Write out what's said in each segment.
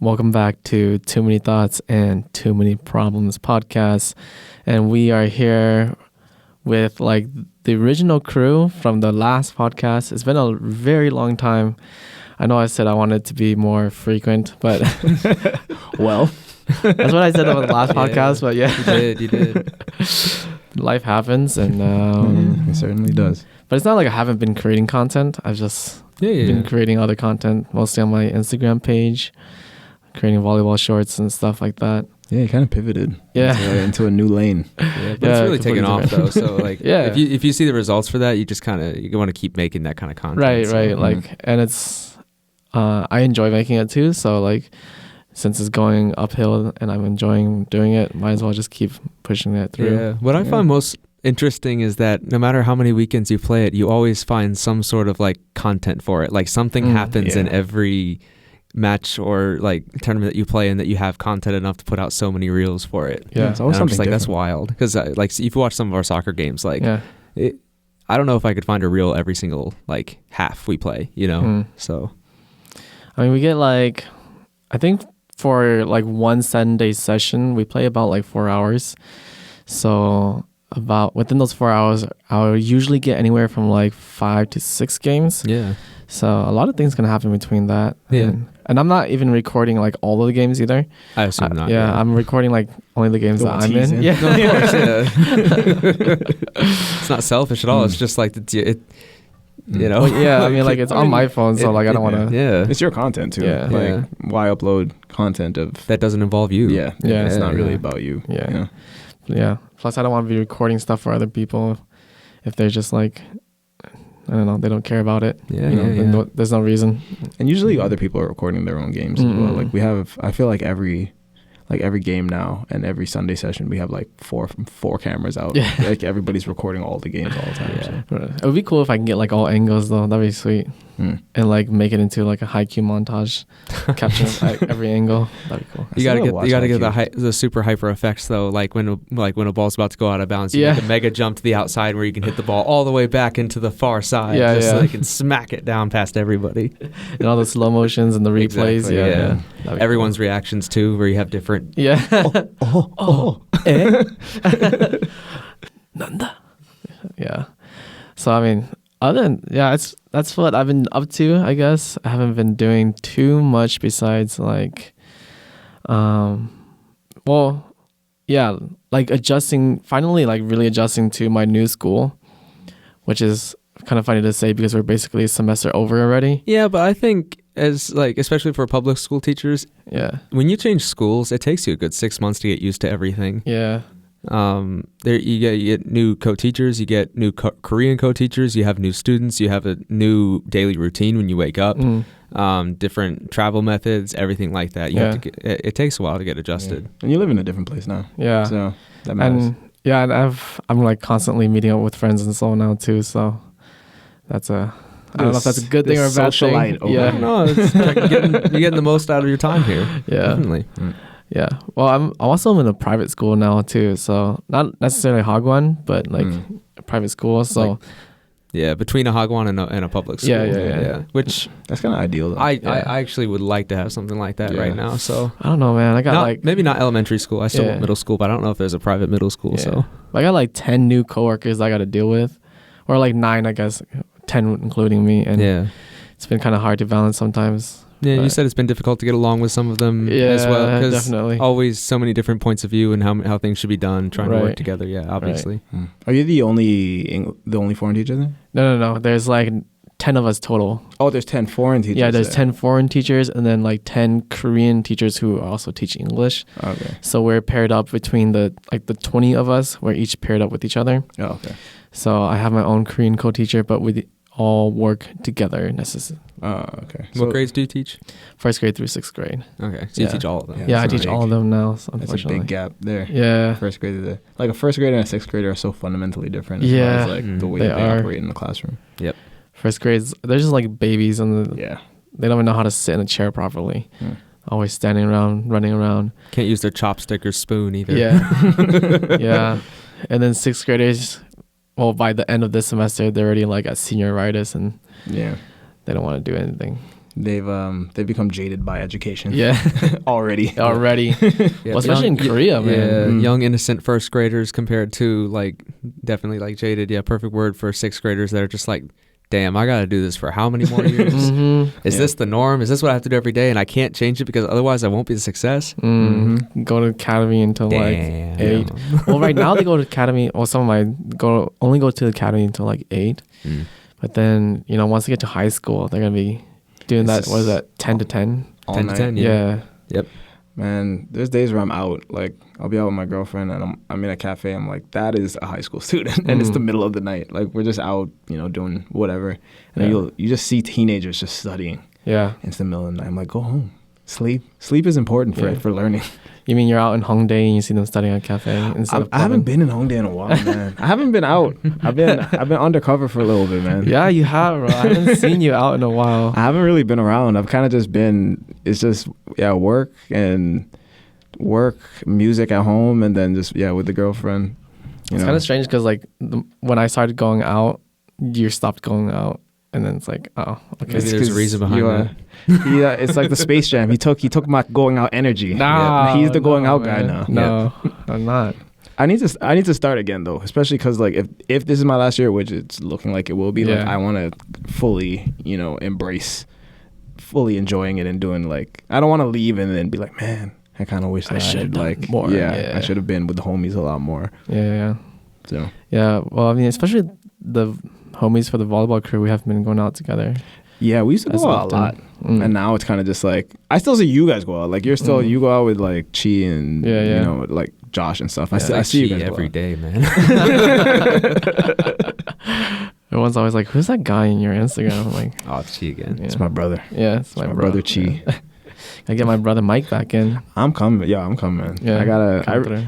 Welcome back to Too Many Thoughts and Too Many Problems podcast. And we are here with like the original crew from the last podcast. It's been a very long time. I know I said I wanted to be more frequent, but well, that's what I said about the last podcast. But yeah, you did. Life happens, and it certainly does. But it's not like I haven't been creating content. I've just been creating other content, mostly on my Instagram page, creating volleyball shorts and stuff like that. Yeah, you kind of pivoted. Yeah, into a new lane. Yeah, but it's really taken off though. So like, yeah, if you see the results for that, you just you want to keep making that kind of content. Right. So. Like, and it's I enjoy making it too. So like, since it's going uphill and I'm enjoying doing it, might as well just keep pushing it through. Yeah. What I find most interesting is that no matter how many weekends you play it, you always find some sort of like content for it. Like something happens in every match or like tournament that you play in that you have content enough to put out so many reels for it. Yeah, it's always and I'm just something like, different. that's wild. Because like if you watch some of our soccer games, like I don't know if I could find a reel every single like half we play, you know? So I mean, we get like, I think for like one 7-day session, we play about like 4 hours. So about within those 4 hours, I'll usually get anywhere from like 5 to 6 games. yeah. So a lot of things can happen between that. Yeah. And I'm not even recording like all of the games either. I assume not. Yeah, I'm recording like only the games that I'm in. Yeah. No, of course, it's not selfish at all. It's just like it you know. Well, yeah, I mean like it's on my phone, so like I don't want to. Yeah. It's your content too. Yeah. Like why upload content of That doesn't involve you. Yeah. It's not really about you. Yeah. You know? Yeah. Plus, I don't want to be recording stuff for other people if they're just like, I don't know, they don't care about it. Yeah, then there's no reason. And usually other people are recording their own games as well. Like we have, I feel like every game now and every Sunday session we have like four cameras out. Yeah. Like everybody's recording all the games all the time. Yeah. So. It would be cool if I can get like all angles though. That'd be sweet. And like make it into like a haiku montage, capture like every angle. That'd be cool. You gotta get the super hyper effects though. Like when a ball's about to go out of bounds, you make a mega jump to the outside where you can hit the ball all the way back into the far side, so they can smack it down past everybody. And all the slow motions and the replays. Exactly, yeah. Everyone's reactions too, where you have different. Yeah. Nanda. Yeah. So I mean, that's what I've been up to, I guess. I haven't been doing too much besides like, like finally like really adjusting to my new school, which is kind of funny to say because we're basically a semester over already. Yeah, but I think as like, especially for public school teachers, when you change schools, it takes you a good 6 months to get used to everything. Yeah. There you get new co-teachers, you get new Korean co-teachers, you have new students, you have a new daily routine when you wake up, different travel methods, everything like that. You have to it takes a while to get adjusted. And you live in a different place now. Yeah. So that matters. And I'm like constantly meeting up with friends and so on now too. So that's I don't know if that's a good thing or a bad thing. Yeah. No, it's like you're getting the most out of your time here. Yeah. Definitely. Yeah. Well, I'm also in a private school now too, so not necessarily Hagwon, but like a private school. So between a Hagwon and a public school. Yeah. Which that's kind of ideal though. I actually would like to have something like that right now. So I don't know, man. I got maybe not elementary school. I still want middle school, but I don't know if there's a private middle school. So I got like 10 new coworkers I got to deal with, or like 9, I guess, 10 including me, and it's been kind of hard to balance sometimes. Yeah, you said it's been difficult to get along with some of them as well. Because definitely. Always so many different points of view and how things should be done, trying to work together. Yeah, obviously. Right. Are you the only foreign teacher there? No. There's like 10 of us total. Oh, there's 10 foreign teachers. Yeah, there's 10 foreign teachers and then like 10 Korean teachers who also teach English. Okay. So we're paired up between the 20 of us. We're each paired up with each other. Oh, okay. So I have my own Korean co-teacher, but we all work together. Oh, okay. What grades do you teach? 1st grade through 6th grade. Okay, so you teach all of them. Yeah, I teach all of them now, so that's a big gap there. Yeah. 1st grade like a 1st grader and a 6th grader are so fundamentally different as Yeah. far as like the way they operate in the classroom. Yep. 1st grades, they're just like babies and they don't even know how to sit in a chair properly. Always standing around, running around. Can't use their chopstick or spoon either. Yeah. Yeah. And then 6th graders, by the end of this semester, they're already like at senioritis and they don't want to do anything. They've become jaded by education. Yeah. already. Well, especially in Korea, man. Yeah, young innocent first graders compared to like definitely like jaded. Yeah, perfect word for sixth graders that are just like, damn, I gotta do this for how many more years? Is this the norm? Is this what I have to do every day? And I can't change it because otherwise I won't be a success. Go to academy until like 8. Well, right now they go to academy. Well, some of my only go to the academy until like 8. But then once they get to high school, they're gonna be doing that. What is that? 10 to 10. 10 to 10. Yeah. Yep. Man, there's days where I'm out. Like, I'll be out with my girlfriend and I'm in a cafe. I'm like, that is a high school student. And it's the middle of the night. Like, we're just out, doing whatever. And you just see teenagers just studying. Yeah. It's the middle of the night. I'm like, go home. Sleep. Sleep is important for learning. You mean you're out in Hongdae and you see them studying at a cafe? I haven't been in Hongdae in a while, man. I haven't been out. I've been undercover for a little bit, man. Yeah, you have, bro. I haven't seen you out in a while. I haven't really been around. I've kind of just been, it's just, work, music at home, and then just, with the girlfriend. It's kind of strange because, like, when I started going out, you stopped going out. And then it's like, oh, okay. Maybe there's a reason behind that. Yeah, it's like the Space Jam. He took my going out energy. He's the going out guy now. No, I'm not. I need to start again though, especially because like if this is my last year, which it's looking like it will be, like I want to fully embrace, fully enjoying it and doing like I don't want to leave and then be like, man, I kind of wish that I should have like more. I should have been with the homies a lot more. Yeah. So well, I mean, especially the homies for the volleyball crew, we have been going out together. Yeah, we used to go out a lot. And now it's kind of just like I still see you guys go out. Like you go out with like Chi and like Josh and stuff. I see you guys every day, man. Everyone's always like, "Who's that guy in your Instagram?" I'm like, "Oh, it's Chi again." It's my brother. Yeah, it's my brother Chi. I get my brother Mike back in. I'm coming. Yeah, I'm coming. Yeah,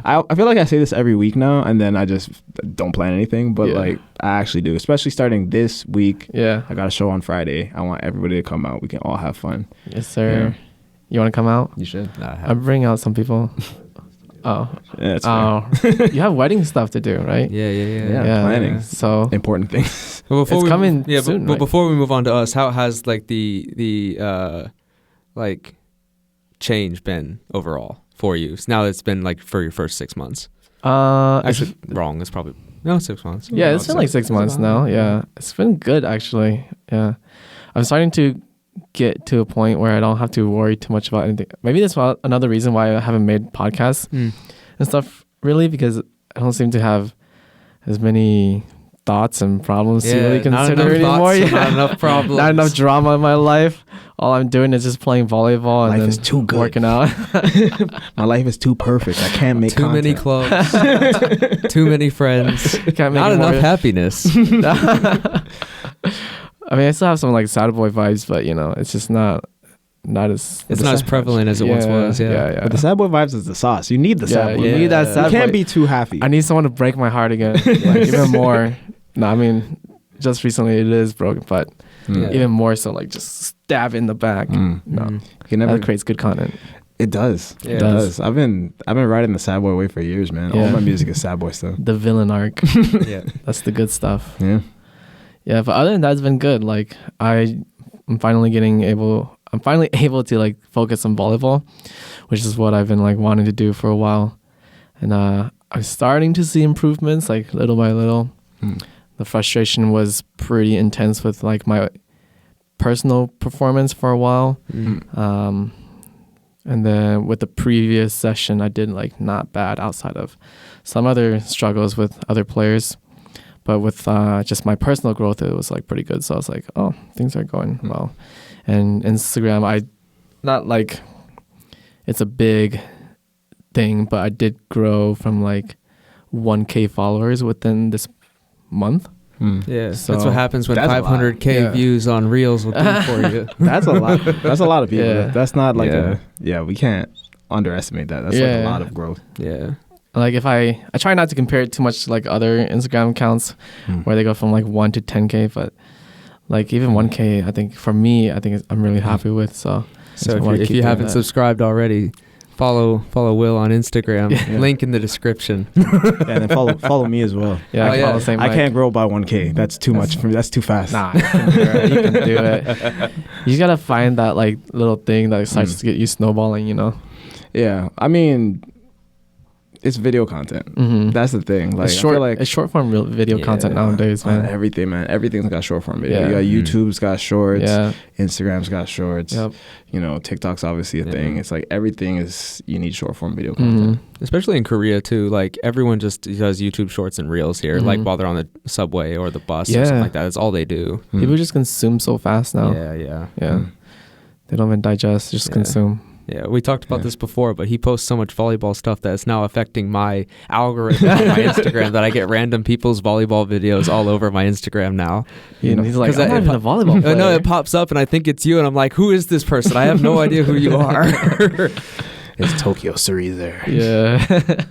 I feel like I say this every week now, and then I just don't plan anything. But like I actually do, especially starting this week. Yeah, I got a show on Friday. I want everybody to come out. We can all have fun. Yes, sir. Yeah. You want to come out? You should. I'll bring out some people. Oh, yeah, that's you have wedding stuff to do, right? Yeah, planning. So important things. Well, it's coming soon. But before we move on to us, how has like the like change been overall for you? So now that it's been like for your first 6 months. Actually, wrong. It's probably 6 months. Yeah, it's been like 6 months now. Yeah, it's been good actually. Yeah, I'm starting to get to a point where I don't have to worry too much about anything. Maybe that's another reason why I haven't made podcasts and stuff really, because I don't seem to have as many thoughts and problems to really consider anymore. Not enough problems. Not enough drama in my life. All I'm doing is just playing volleyball and life is too good. Working out. My life is too perfect. I can't make too many clubs, too many friends, not enough happiness. I mean, I still have some like sad boy vibes, but it's just not as it's not as prevalent as it once was. Yeah. But the sad boy vibes is the sauce. You need the sad boy. You need that sad boy. You can't be too happy. I need someone to break my heart again, like, even more. No, I mean, just recently it is broken, but even more so, like just stab in the back. No, that creates good content. It does. Yeah, it does. I've been riding the sad boy way for years, man. All my music is sad boy stuff. The villain arc. That's the good stuff. Yeah, but other than that, it's been good. Like I'm finally able to like focus on volleyball, which is what I've been like wanting to do for a while, and I'm starting to see improvements like little by little. The frustration was pretty intense with like my personal performance for a while, and then with the previous session, I did like not bad outside of some other struggles with other players. But with just my personal growth, it was like pretty good. So I was like, oh, things are going well. And Instagram, not like it's a big thing, but I did grow from like 1K followers within this month. Yeah, so that's what happens when 500K views on Reels will do for you. That's a lot. That's a lot of people. Yeah. That's not like we can't underestimate that. That's like a lot of growth. Yeah. Like if I try not to compare it too much to like other Instagram accounts where they go from like 1 to 10K, but like even 1K, I think for me, I'm really happy with. So if you haven't subscribed already, Follow Will on Instagram. Yeah. Link in the description. And then follow me as well. Yeah, I can't grow by 1K. That's too much for me. That's too fast. Nah, you can do it. You just gotta find that like little thing that starts to get you snowballing, you know? Yeah, I mean, it's video content. Mm-hmm. That's the thing. Like, it's short, I feel like it's short form video content nowadays, man. Everything, man. Everything's got short form video. Yeah. You got YouTube's got shorts. Yeah. Instagram's got shorts. Yep. You know, TikTok's obviously a thing. It's like everything is, you need short form video content. Especially in Korea too. Like everyone just does YouTube shorts and reels here. Like while they're on the subway or the bus or something like that. That's all they do. People just consume so fast now. Yeah. They don't even digest, just consume. Yeah, we talked about this before, but he posts so much volleyball stuff that it's now affecting my algorithm on my Instagram that I get random people's volleyball videos all over my Instagram now. You know, he's like, I'm not even a volleyball player. No, it pops up and I think it's you, and I'm like, who is this person? I have no idea who you are. It's Tokyo Suri there. Yeah.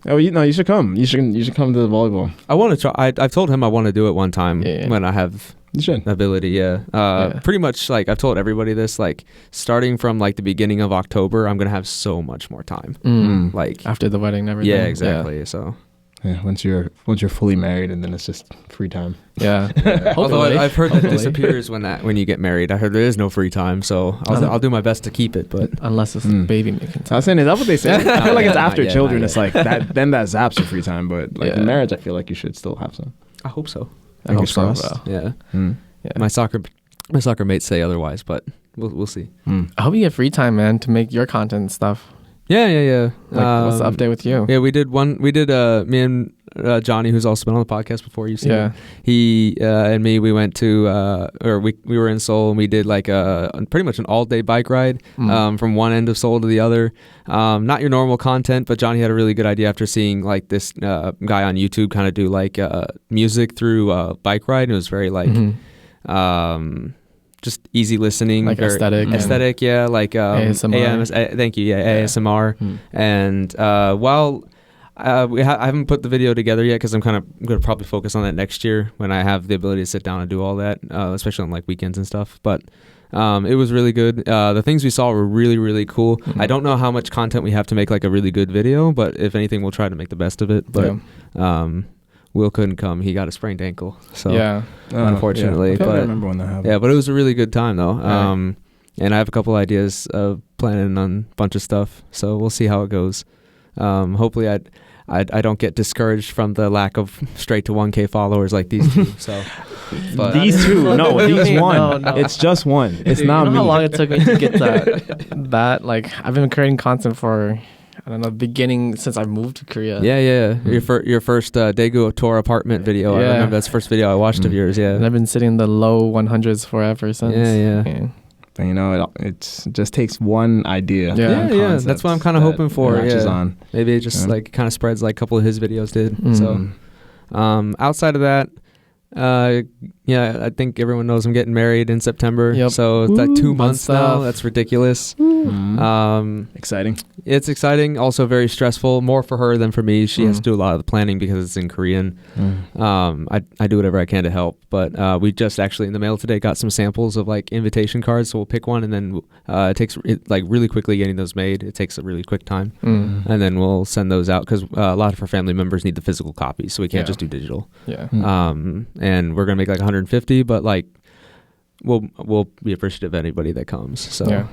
Oh, you should come. You should come to the volleyball. I want to try. I've told him I want to do it one time when I have ability. Pretty much like I've told everybody this. Like starting from like the beginning of October, I'm gonna have so much more time. Like after the wedding and everything. Yeah, exactly. So. Yeah, once you're fully married, and then it's just free time. Yeah. Although I've heard that disappears when you get married. I heard there is no free time, so I'll do my best to keep it. But unless it's baby making time. I was saying, is that what they say? I feel like it's after children. It's like that. Then that zaps your free time. But like in marriage, I feel like you should still have some. I hope so. I hope so. Yeah. My soccer mates say otherwise, but we'll see. I hope you get free time, man, to make your content and stuff. Yeah. Like, what's the update with you? Yeah, we did me and Johnny, who's also been on the podcast before. You've seen him. He and me, we went to we were in Seoul, and we did like pretty much an all-day bike ride from one end of Seoul to the other. Not your normal content, but Johnny had a really good idea after seeing like this guy on YouTube kind of do like music through a bike ride, and it was very like just easy listening, like aesthetic, like ASMR. Thank you, ASMR. And while I haven't put the video together yet because I'm kind of going to probably focus on that next year when I have the ability to sit down and do all that, especially on like weekends and stuff. But it was really good. The things we saw were really, really cool. I don't know how much content we have to make like a really good video, but if anything, we'll try to make the best of it. But Will couldn't come. He got a sprained ankle. So unfortunately. I remember when that happened. Yeah, but it was a really good time though. And I have a couple ideas of planning on a bunch of stuff. So we'll see how it goes. Hopefully I don't get discouraged from the lack of straight to 1K followers like these two. So but these two, these one. No. It's just one. It's not me. You know how long it took me to get that? Like I've been creating content for I don't know, beginning since I moved to Korea. Yeah. Your first Daegu tour apartment video. I remember that's the first video I watched of yours. Yeah. And I've been sitting in the low 100s forever since. Yeah. And you know, it just takes one idea. Yeah. That's what I'm kind of hoping for. On. Maybe it just like kind of spreads like a couple of his videos did. So, outside of that, I think everyone knows I'm getting married in September. Yep. So it's like 2 months now. That's ridiculous. Exciting. It's exciting. Also very stressful. More for her than for me. She has to do a lot of the planning because it's in Korean. I do whatever I can to help. But we just actually in the mail today got some samples of like invitation cards. So we'll pick one, and then it takes like really quickly getting those made. It takes a really quick time, and then we'll send those out because a lot of her family members need the physical copies, so we can't just do digital. And we're gonna make like 150, but like we'll be appreciative of anybody that comes. So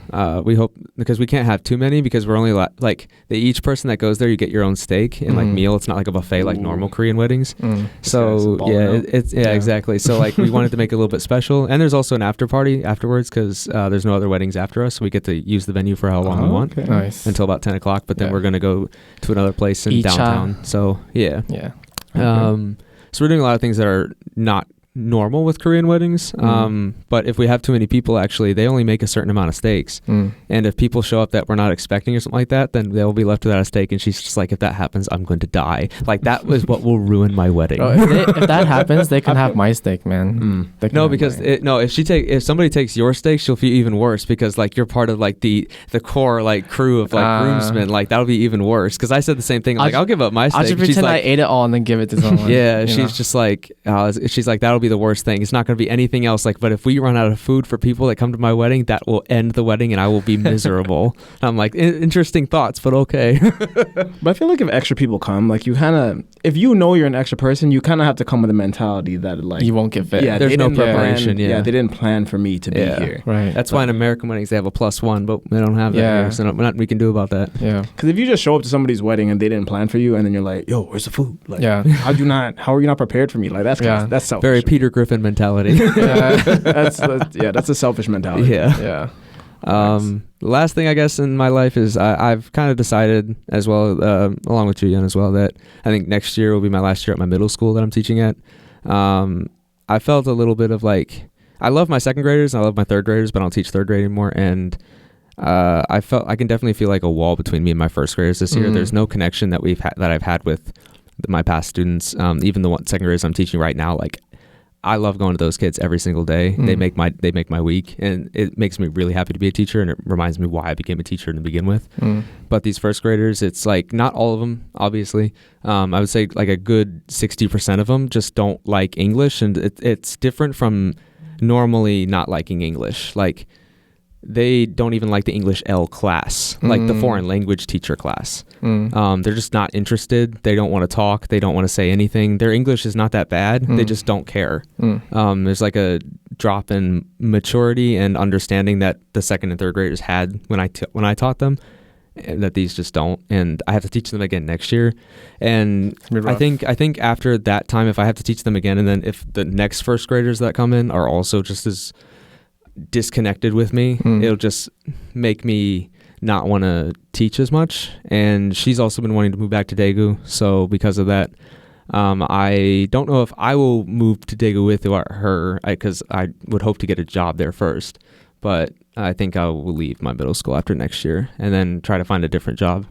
we hope, because we can't have too many because we're only like each person that goes there, you get your own steak and like meal. It's not like a buffet like normal Korean weddings. So it's exactly. So like we wanted to make it a little bit special, and there's also an after party afterwards because there's no other weddings after us, so we get to use the venue for how long we want. Nice. Until about 10 o'clock, but then we're gonna go to another place in downtown. So so we're doing a lot of things that are not normal with Korean weddings, but if we have too many people, actually they only make a certain amount of steaks, and if people show up that we're not expecting or something like that, then they'll be left without a steak, and she's just like, if that happens, I'm going to die. Like that was what will ruin my wedding. If that happens, they can have my steak, man. No, because if somebody takes your steak, she'll feel even worse because like you're part of like the core like crew of like groomsmen. Like that'll be even worse because I said the same thing. I'll give up my steak. I'll just pretend I ate it all and then give it to someone. She's just like she's like, that'll be be the worst thing. It's not going to be anything else. Like, but if we run out of food for people that come to my wedding, that will end the wedding and I will be miserable. I'm like, interesting thoughts, but okay. But I feel like if extra people come, like you kind of, if you know you're an extra person, you kind of have to come with a mentality that like you won't get fit. Yeah, there's no preparation. They didn't plan for me to be here. Right. That's why in American weddings they have a +1, but they don't have that here. So nothing we can do about that. Yeah. Because if you just show up to somebody's wedding and they didn't plan for you, and then you're like, "Yo, where's the food?" Like, how are you not prepared for me? Like that's selfish. Very Peter Griffin mentality. That's a selfish mentality. Yeah. The last thing I guess in my life is I've kind of decided as well, along with Julian as well, that I think next year will be my last year at my middle school that I'm teaching at. I felt a little bit of like, I love my second graders and I love my third graders, but I don't teach third grade anymore. And I can definitely feel like a wall between me and my first graders this year. There's no connection that I've had with my past students. Even the second graders I'm teaching right now, like I love going to those kids every single day. They make my week, and it makes me really happy to be a teacher, and it reminds me why I became a teacher to begin with. But these first graders, it's like not all of them, obviously. I would say like a good 60% of them just don't like English, and it's different from normally not liking English. Like they don't even like the English L class, like the foreign language teacher class. They're just not interested. They don't want to talk. They don't want to say anything. Their English is not that bad. They just don't care. There's like a drop in maturity and understanding that the second and third graders had when I taught them, and that these just don't. And I have to teach them again next year. And I think after that time, if I have to teach them again, and then if the next first graders that come in are also just as disconnected with me, it'll just make me not want to teach as much. And she's also been wanting to move back to Daegu, so because of that, I don't know if I will move to Daegu with her, because I would hope to get a job there first, but I think I will leave my middle school after next year and then try to find a different job.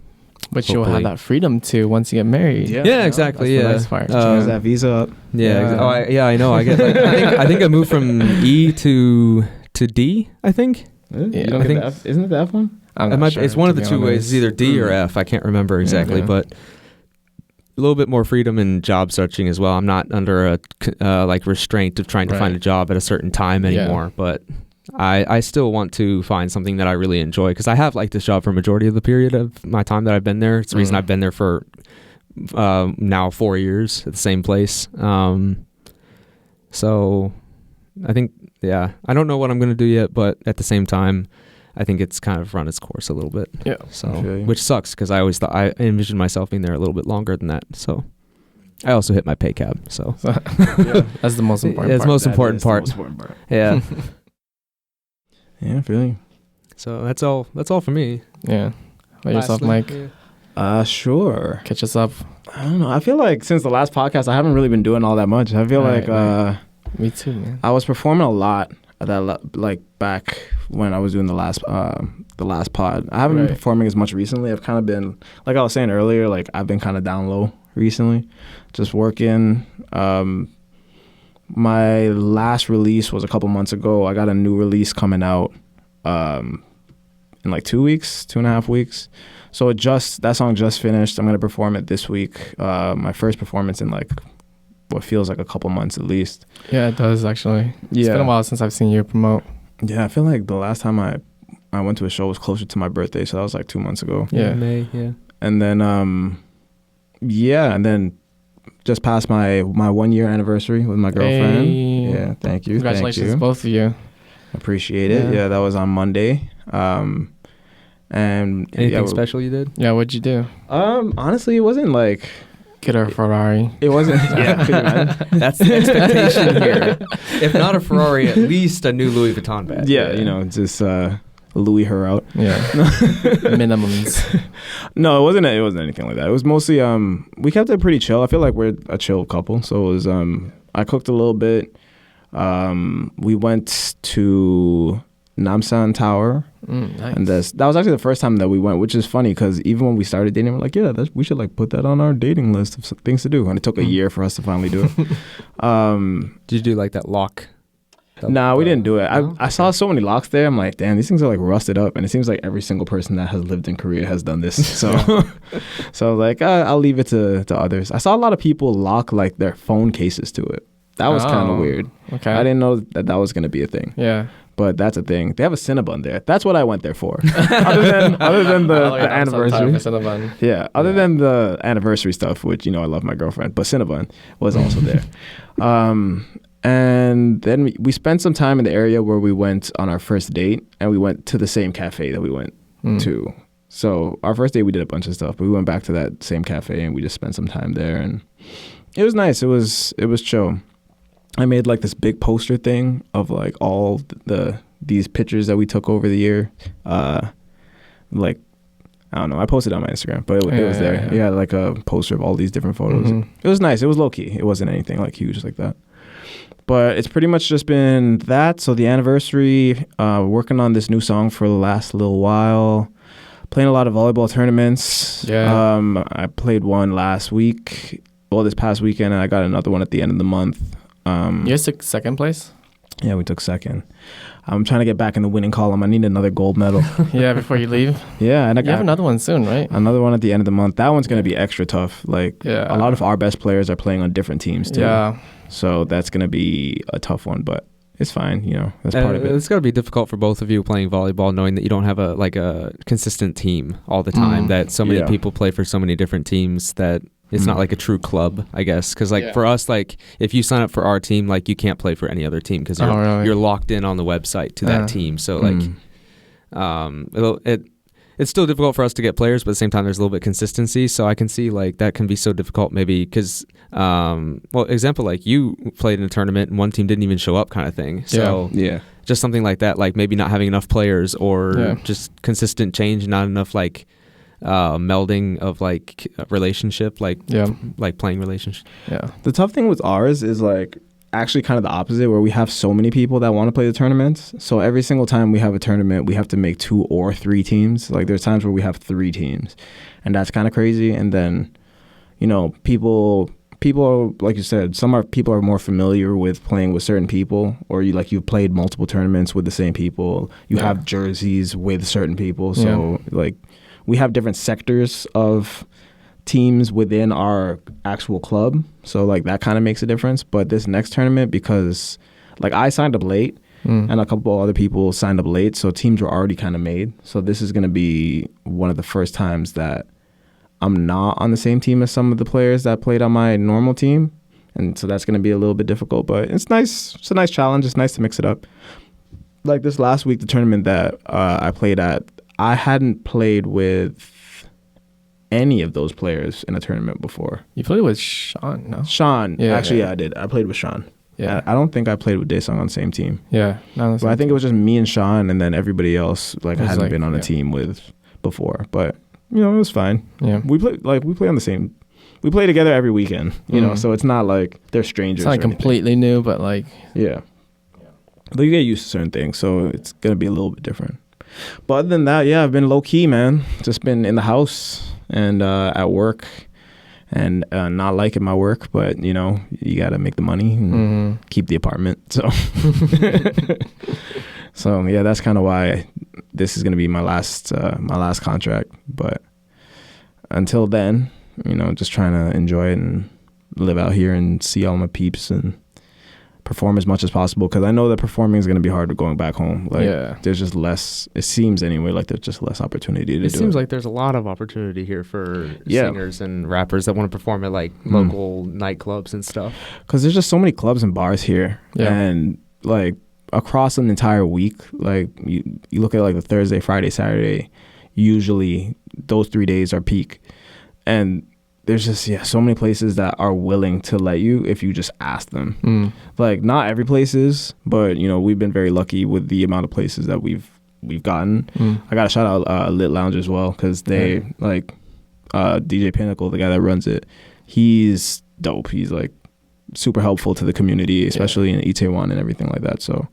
But you'll have that freedom too once you get married. Yeah, exactly. That's the nice part. Change that visa up. I know. I get. Like, I think I moved from E to D. I think. You don't get the F, isn't it the F one? Sure, it's one of the two ways. It's either D or F. I can't remember exactly, but a little bit more freedom in job searching as well. I'm not under a like restraint of trying to find a job at a certain time anymore, but I still want to find something that I really enjoy, because I have liked this job for a majority of the period of my time that I've been there. It's the reason I've been there for now 4 years at the same place. So I think, I don't know what I'm going to do yet, but at the same time, I think it's kind of run its course a little bit. Yeah. So, which sucks, because I always thought I envisioned myself being there a little bit longer than that. So I also hit my pay cap. So that's the most important part. It's the most important part. Yeah. Yeah, I feel you. So that's all for me. Yeah. By yourself, Mike? Sure. Catch us up. I don't know. I feel like since the last podcast, I haven't really been doing all that much. I feel me too, man. I was performing a lot at that, like back when I was doing the last pod. I haven't been performing as much recently. I've kind of been, like I was saying earlier, like I've been kind of down low recently, just working. My last release was a couple months ago. I got a new release coming out in like 2.5 weeks. So that song just finished. I'm gonna perform it this week. My first performance in like what feels like a couple months at least. Yeah, it does actually. It's been a while since I've seen you promote. Yeah, I feel like the last time I went to a show was closer to my birthday, so that was like 2 months ago. Yeah, May. Yeah. And then and then just passed my 1 year anniversary with my girlfriend. Hey. Yeah, thank you. Congratulations to both of you. Appreciate it. Yeah, that was on Monday. And anything special you did? Yeah, what'd you do? Honestly, it wasn't like get her a Ferrari. It wasn't. Yeah, that's the expectation here. If not a Ferrari, at least a new Louis Vuitton bag. Yeah, just Louis her out. Yeah, minimums. No, it wasn't anything like that. It was mostly we kept it pretty chill. I feel like we're a chill couple, so it was I cooked a little bit. We went to Namsan Tower. Nice. And that was actually the first time that we went, which is funny because even when we started dating, we're like, we should like put that on our dating list of things to do. And it took a year for us to finally do it. Did you do like that lock? Nah, we didn't do it. I saw so many locks there. I'm like, damn, these things are like rusted up. And it seems like every single person that has lived in Korea has done this. So, so like, I'll leave it to others. I saw a lot of people lock like their phone cases to it. That was kind of weird. Okay. I didn't know that was going to be a thing. Yeah. But that's a thing. They have a Cinnabon there. That's what I went there for. other than the anniversary. Yeah. Other than the anniversary stuff, which, I love my girlfriend, but Cinnabon was also there. And then we spent some time in the area where we went on our first date, and we went to the same cafe that we went to. So our first date, we did a bunch of stuff, but we went back to that same cafe and we just spent some time there, and it was nice. It was chill. I made like this big poster thing of like all these pictures that we took over the year. Like, I don't know. I posted it on my Instagram, but it was there. Yeah, like a poster of all these different photos. It was nice. It was low key. It wasn't anything like huge like that. But it's pretty much just been that. So the anniversary, working on this new song for the last little while, playing a lot of volleyball tournaments. Yeah. I played one last week. Well, this past weekend, and I got another one at the end of the month. You guys took second place? Yeah, we took second. I'm trying to get back in the winning column. I need another gold medal. Yeah, before you leave. Yeah, and you have another one soon, right? Another one at the end of the month. That one's going to be extra tough. Like, a lot of our best players are playing on different teams too. Yeah. So that's going to be a tough one, but it's fine. That's part of it. It's got to be difficult for both of you playing volleyball, knowing that you don't have a consistent team all the time. That so many people play for so many different teams that. It's not like a true club, I guess, because for us, like if you sign up for our team, like you can't play for any other team because you're locked in on the website to that team. So it's still difficult for us to get players, but at the same time, there's a little bit of consistency. So I can see like that can be so difficult, maybe because example, like you played in a tournament and one team didn't even show up, kind of thing. So just something like that, like maybe not having enough players or just consistent change, not enough like. Melding of like relationship, like playing relationship. Yeah. The tough thing with ours is like actually kind of the opposite, where we have so many people that want to play the tournaments. So every single time we have a tournament, we have to make 2 or 3 teams. Like there's times where we have 3 teams, and that's kind of crazy. And then, people are, like you said, people are more familiar with playing with certain people, or you've played multiple tournaments with the same people. You have jerseys with certain people, so like. We have different sectors of teams within our actual club. So, like, that kind of makes a difference. But this next tournament, because, like, I signed up late and a couple other people signed up late, so teams were already kind of made. So this is going to be one of the first times that I'm not on the same team as some of the players that played on my normal team. And so that's going to be a little bit difficult. But it's nice. It's a nice challenge. It's nice to mix it up. Like, this last week, the tournament that I played at, I hadn't played with any of those players in a tournament before. You played with Sean, no? Sean. Yeah, actually, I did. I played with Sean. Yeah. I don't think I played with Daesung on the same team. Yeah. But I think it was just me and Sean, and then everybody else I hadn't been on a team with before. But, it was fine. Yeah. We play on the same. We play together every weekend, so it's not like they're strangers. It's not completely new, but like. Yeah. But you get used to certain things, so it's going to be a little bit different. But other than that, I've been low key, man. Just been in the house and at work, and not liking my work, but you got to make the money and keep the apartment. So, that's kind of why this is gonna be my last contract. But until then, just trying to enjoy it and live out here and see all my peeps and perform as much as possible, because I know that performing is going to be harder going back home. There's just less, it seems anyway, like there's just less opportunity to do it. It seems like there's a lot of opportunity here for singers and rappers that want to perform at like local nightclubs and stuff. Because there's just so many clubs and bars here. And like across an entire week, like you look at like the Thursday, Friday, Saturday, usually those 3 days are peak. And there's just so many places that are willing to let you if you just ask them. Like not every place is, but we've been very lucky with the amount of places that we've gotten. I gotta shout out Lit Lounge as well, because they DJ Pinnacle, the guy that runs it, he's dope. He's like super helpful to the community, especially in Itaewon and everything like that. So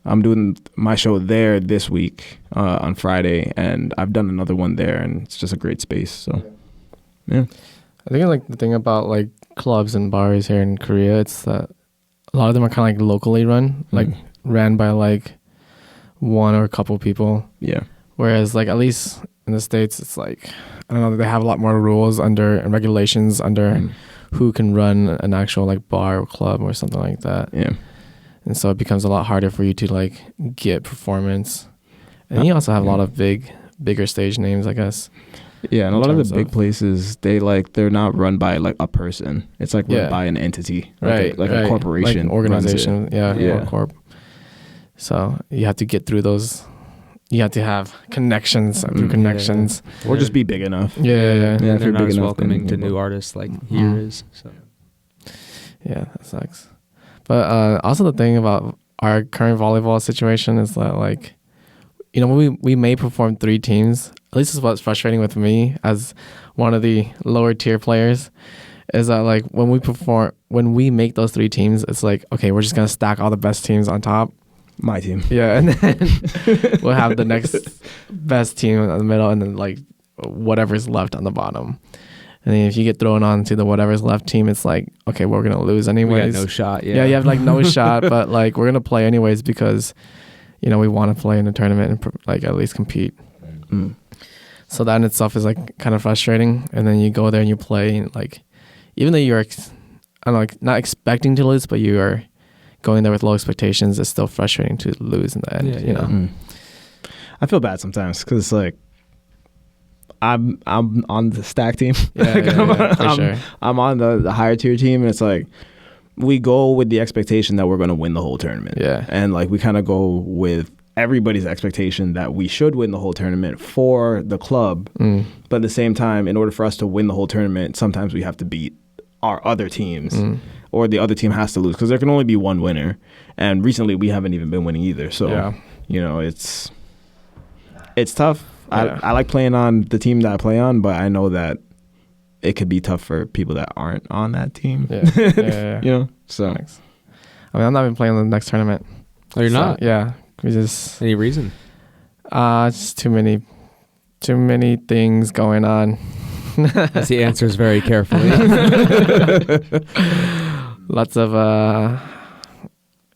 I'm doing my show there this week on Friday, and I've done another one there, and it's just a great space. So yeah. I think like the thing about like clubs and bars here in Korea, it's that a lot of them are kind of like locally run, like ran by like one or a couple people. Yeah. Whereas like at least in the States, it's like, I don't know, they have a lot more rules and regulations under who can run an actual like bar or club or something like that. Yeah. And so it becomes a lot harder for you to like get performance. And you also have a lot of bigger stage names, I guess. Yeah, and a lot of the big places, they're not run by like a person. It's like run by an entity, like a corporation, like an organization. Yeah. Corp. So you have to get through those. You have to have connections through connections, or just be big enough. Yeah. And they're not as welcoming to new artists like here is. So. Yeah, that sucks. But also the thing about our current volleyball situation is that like, you know, we may perform 3 teams. At least is what's frustrating with me as one of the lower tier players, is that like when we make those 3 teams, it's like, okay, we're just gonna stack all the best teams on top. My team. Yeah, and then we'll have the next best team in the middle, and then like whatever's left on the bottom. And then if you get thrown onto the whatever's left team, it's like, okay, we're gonna lose anyways. We got no shot. Yeah, you have like no shot, but like we're gonna play anyways because, you know, we want to play in a tournament and like at least compete. Mm. So that in itself is like kind of frustrating. And then you go there and you play, and like, even though you're, not expecting to lose, but you are going there with low expectations, it's still frustrating to lose in the end. You know. Mm. I feel bad sometimes because it's like I'm on the stack team. I'm on the higher tier team, and it's like we go with the expectation that we're going to win the whole tournament. Yeah, and like we kind of go with everybody's expectation that we should win the whole tournament for the club. But at the same time, in order for us to win the whole tournament, sometimes we have to beat our other teams, or the other team has to lose because there can only be one winner. And recently, we haven't even been winning either. So you know, it's tough. Yeah. I like playing on the team that I play on, but I know that it could be tough for people that aren't on that team. Yeah. You know, so. Thanks. I mean, I'm not even playing the next tournament. Oh, you're not? Yeah. Just any reason? Just too many things going on. As he answers very carefully. Lots of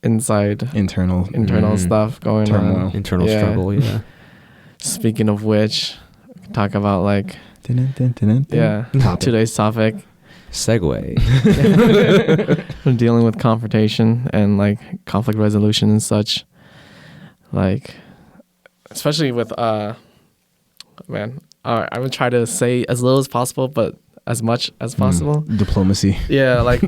internal stuff going on. Internal struggle, yeah. Speaking of which, talk about like today's topic. Segue. We're dealing with confrontation and like conflict resolution and such. Like, especially with I would try to say as little as possible, but as much as possible. Diplomacy. Yeah, like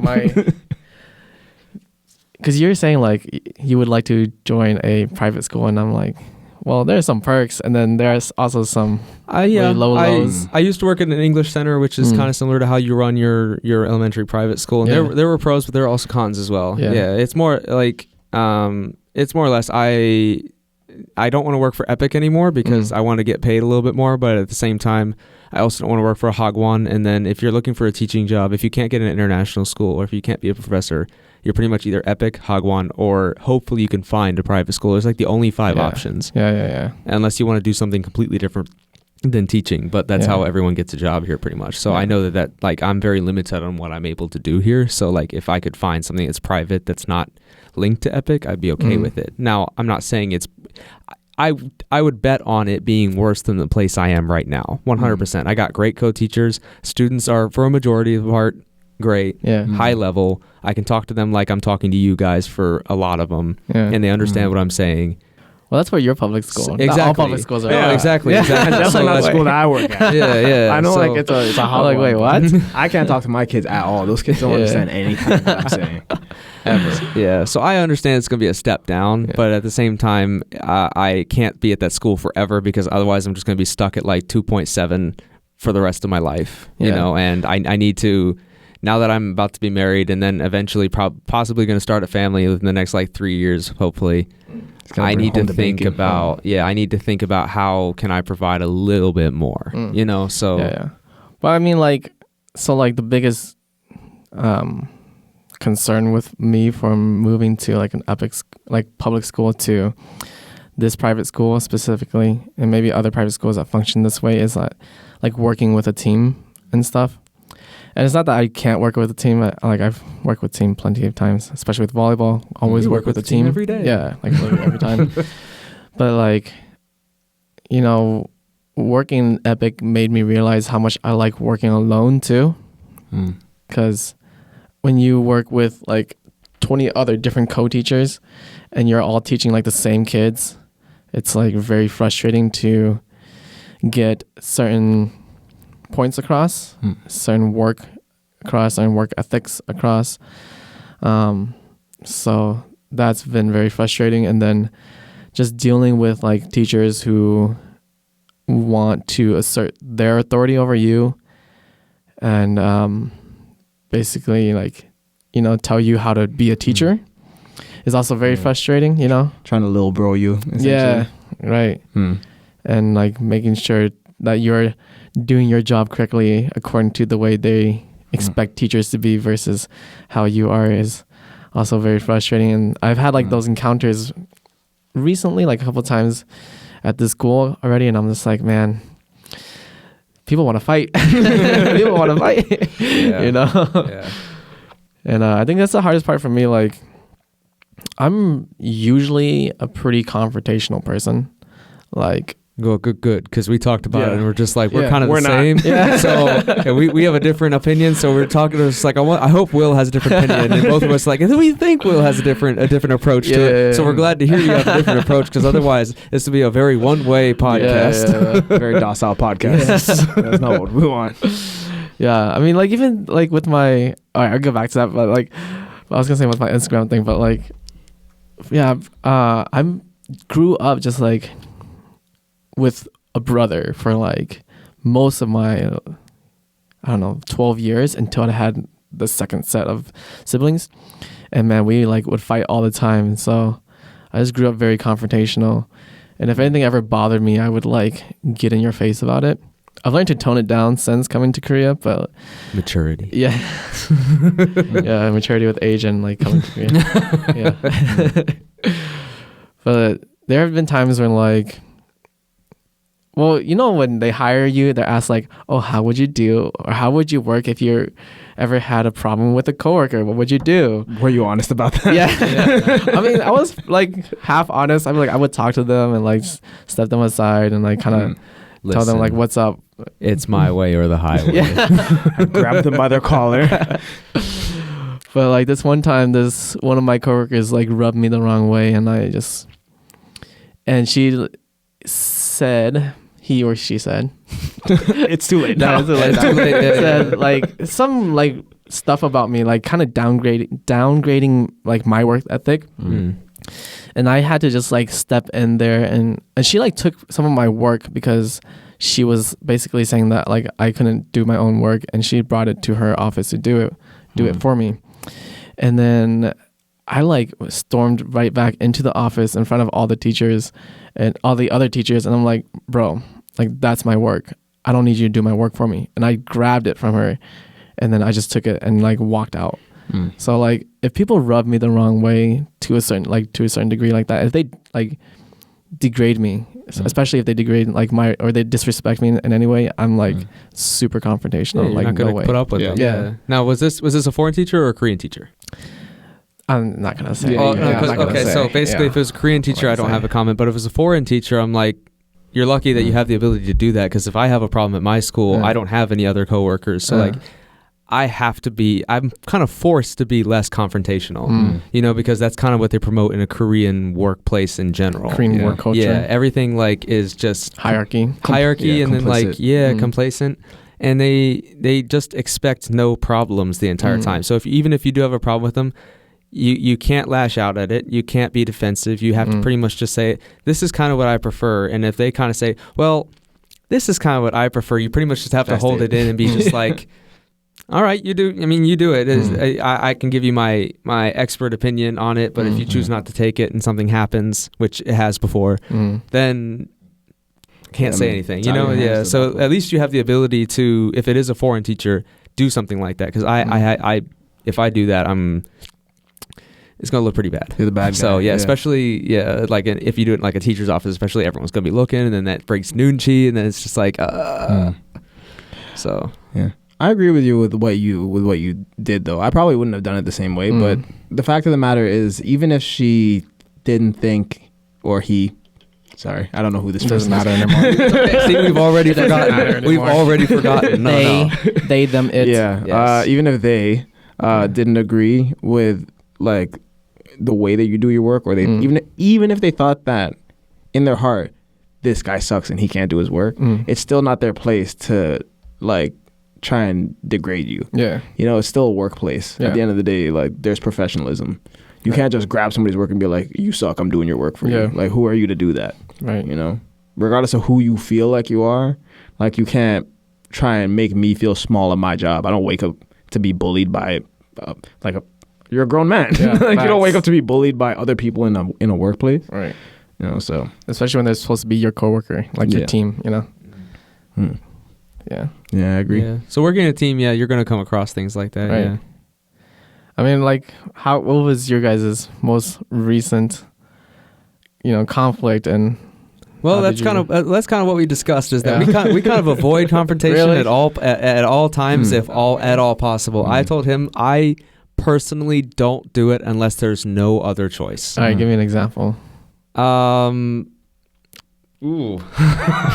because you're saying like you would like to join a private school, and I'm like, well, there's some perks, and then there's also some really low lows. I used to work at an English center, which is kind of similar to how you run your elementary private school. And there were pros, but there are also cons as well. Yeah, it's more like it's more or less I don't want to work for Epic anymore because I want to get paid a little bit more, but at the same time, I also don't want to work for a Hagwon. And then if you're looking for a teaching job, if you can't get an international school or if you can't be a professor, you're pretty much either Epic, Hagwon, or hopefully you can find a private school. There's like the only 5 options. Yeah. Unless you want to do something completely different than teaching, but that's how everyone gets a job here pretty much. So I know that like I'm very limited on what I'm able to do here. So like if I could find something that's private that's not linked to Epic, I'd be okay with it. Now, I'm not saying it's I would bet on it being worse than the place I am right now. 100%. I got great co-teachers. Students are, for a majority of the part, great. High level. I can talk to them like I'm talking to you guys for a lot of them, and they understand what I'm saying. Well, that's where your public school. Exactly. Not all public schools are. Yeah, exactly. That's not the school that I work at. Yeah. I know, so, like it's a hot like, wait, what? I can't talk to my kids at all. Those kids don't understand anything that I'm saying. Ever. Yeah, so I understand it's going to be a step down, but at the same time, I can't be at that school forever because otherwise I'm just going to be stuck at like 2.7 for the rest of my life, you know, and I need to, now that I'm about to be married and then eventually possibly going to start a family within the next like 3 years, hopefully, I need to think about, I need to think about how can I provide a little bit more, you know, so. Yeah. But I mean, like, so like the biggest concern with me from moving to like an Epic, like public school to this private school specifically, and maybe other private schools that function this way, is like working with a team and stuff. And it's not that I can't work with a team. I've worked with team plenty of times, especially with volleyball. Always work with a team every day. Yeah, like every time. But like, you know, working Epic made me realize how much I like working alone too. because when you work with like 20 other different co-teachers and you're all teaching like the same kids, it's like very frustrating to get certain points across, certain work across, certain work ethics across. So that's been very frustrating. And then just dealing with like teachers who want to assert their authority over you and basically like, you know, tell you how to be a teacher is also very frustrating, you know? Trying to little bro you. Yeah, right. And like making sure that you're doing your job correctly according to the way they expect teachers to be versus how you are is also very frustrating. And I've had like those encounters recently, like a couple of times at the school already, and I'm just like, man, people want to fight. People want to fight. You know? Yeah. And I think that's the hardest part for me. Like, I'm usually a pretty confrontational person. Like, Good. Because we talked about it, and we're just like, we're kind of we're the not. same. Yeah. So we have a different opinion. So we're talking. It's like, I hope Will has a different opinion, and both of us like, we think Will has a different approach to it. So we're glad to hear you have a different approach, because otherwise this would be a very one-way podcast. Very docile podcast. That's not what we want. Yeah, I mean, like, even like with my, all right, I'll go back to that, but like, I was gonna say with my Instagram thing, but like, yeah, I grew up just like with a brother for like most of my, I don't know, 12 years until I had the second set of siblings. And man, we like would fight all the time. So I just grew up very confrontational. And if anything ever bothered me, I would like get in your face about it. I've learned to tone it down since coming to Korea, but Maturity. yeah. Yeah, maturity with age and like coming to Korea. Yeah. But there have been times when like, well, you know, when they hire you, they're asked like, oh, how would you do, or how would you work if you ever had a problem with a coworker? What would you do? Were you honest about that? Yeah. I mean, I was like half honest. I mean, like, I would talk to them and like step them aside and like kind of tell them like, what's up? It's my way or the highway. Yeah. I grabbed them by their collar. But like this one time, one of my coworkers like rubbed me the wrong way, and she said, he or she said, it's too late now. No, it's too late. Said like some like stuff about me, like kind of downgrading like my work ethic. And I had to just like step in there, and she like took some of my work because she was basically saying that like I couldn't do my own work, and she brought it to her office to do it for me. And then I like stormed right back into the office in front of all the teachers and all the other teachers, and I'm like, bro, like that's my work. I don't need you to do my work for me. And I grabbed it from her, and then I just took it and like walked out. So like if people rub me the wrong way to a certain degree like that, if they like degrade me, especially if they degrade like or they disrespect me in any way, I'm like super confrontational. Yeah, like not gonna no way. put up with it. Yeah. Now was this a foreign teacher or a Korean teacher? I'm not gonna say. So basically, if it was a Korean teacher, I don't have a comment. But if it was a foreign teacher, I'm like, you're lucky that you have the ability to do that. Because if I have a problem at my school, I don't have any other coworkers. So like, I'm kind of forced to be less confrontational, you know, because that's kind of what they promote in a Korean workplace in general. Korean work culture. Yeah, everything like is just hierarchy, and then like complacent, and they just expect no problems the entire time. So even if you do have a problem with them, you can't lash out at it. You can't be defensive. You have to pretty much just say, this is kind of what I prefer. And if they kind of say, well, this is kind of what I prefer, you pretty much just have to hold it in and be just like, all right, you do. I mean, you do it. I can give you my expert opinion on it, but if you choose not to take it and something happens, which it has before, then can't say anything. You know, yeah. So at least you have the ability to, if it is a foreign teacher, do something like that. Because I if I do that, it's gonna look pretty bad. You're the bad guy. So especially like if you do it in like a teacher's office, especially everyone's gonna be looking, and then that breaks Noonchi, and then it's just like, So yeah. I agree with you with what you did, though. I probably wouldn't have done it the same way, but the fact of the matter is, even if she didn't think, or he Sorry, I don't know who this doesn't person matter is. anymore. See, we've already forgotten. We've already forgotten. No, They, them, it. Yeah. Yes. Even if they didn't agree with like the way that you do your work, or they even if they thought that in their heart, this guy sucks and he can't do his work, it's still not their place to like try and degrade you. Yeah. You know, it's still a workplace. Yeah. At the end of the day, like there's professionalism. You can't just grab somebody's work and be like, you suck, I'm doing your work for you. Like, who are you to do that? Right. You know, regardless of who you feel like you are, like you can't try and make me feel small in my job. I don't wake up to be bullied by you're a grown man. Yeah, like you don't wake up to be bullied by other people in a workplace. Right. You know, so especially when they're supposed to be your coworker, like your team, you know. Yeah. Yeah, I agree. Yeah. So working in a team, you're going to come across things like that. Right. Yeah. I mean, like, what was your guys' most recent, conflict? And well, that's kind of what we discussed, is that we kind of avoid confrontation Really? at all times, if at all possible. I told him I personally don't do it unless there's no other choice. All right, give me an example. Ooh.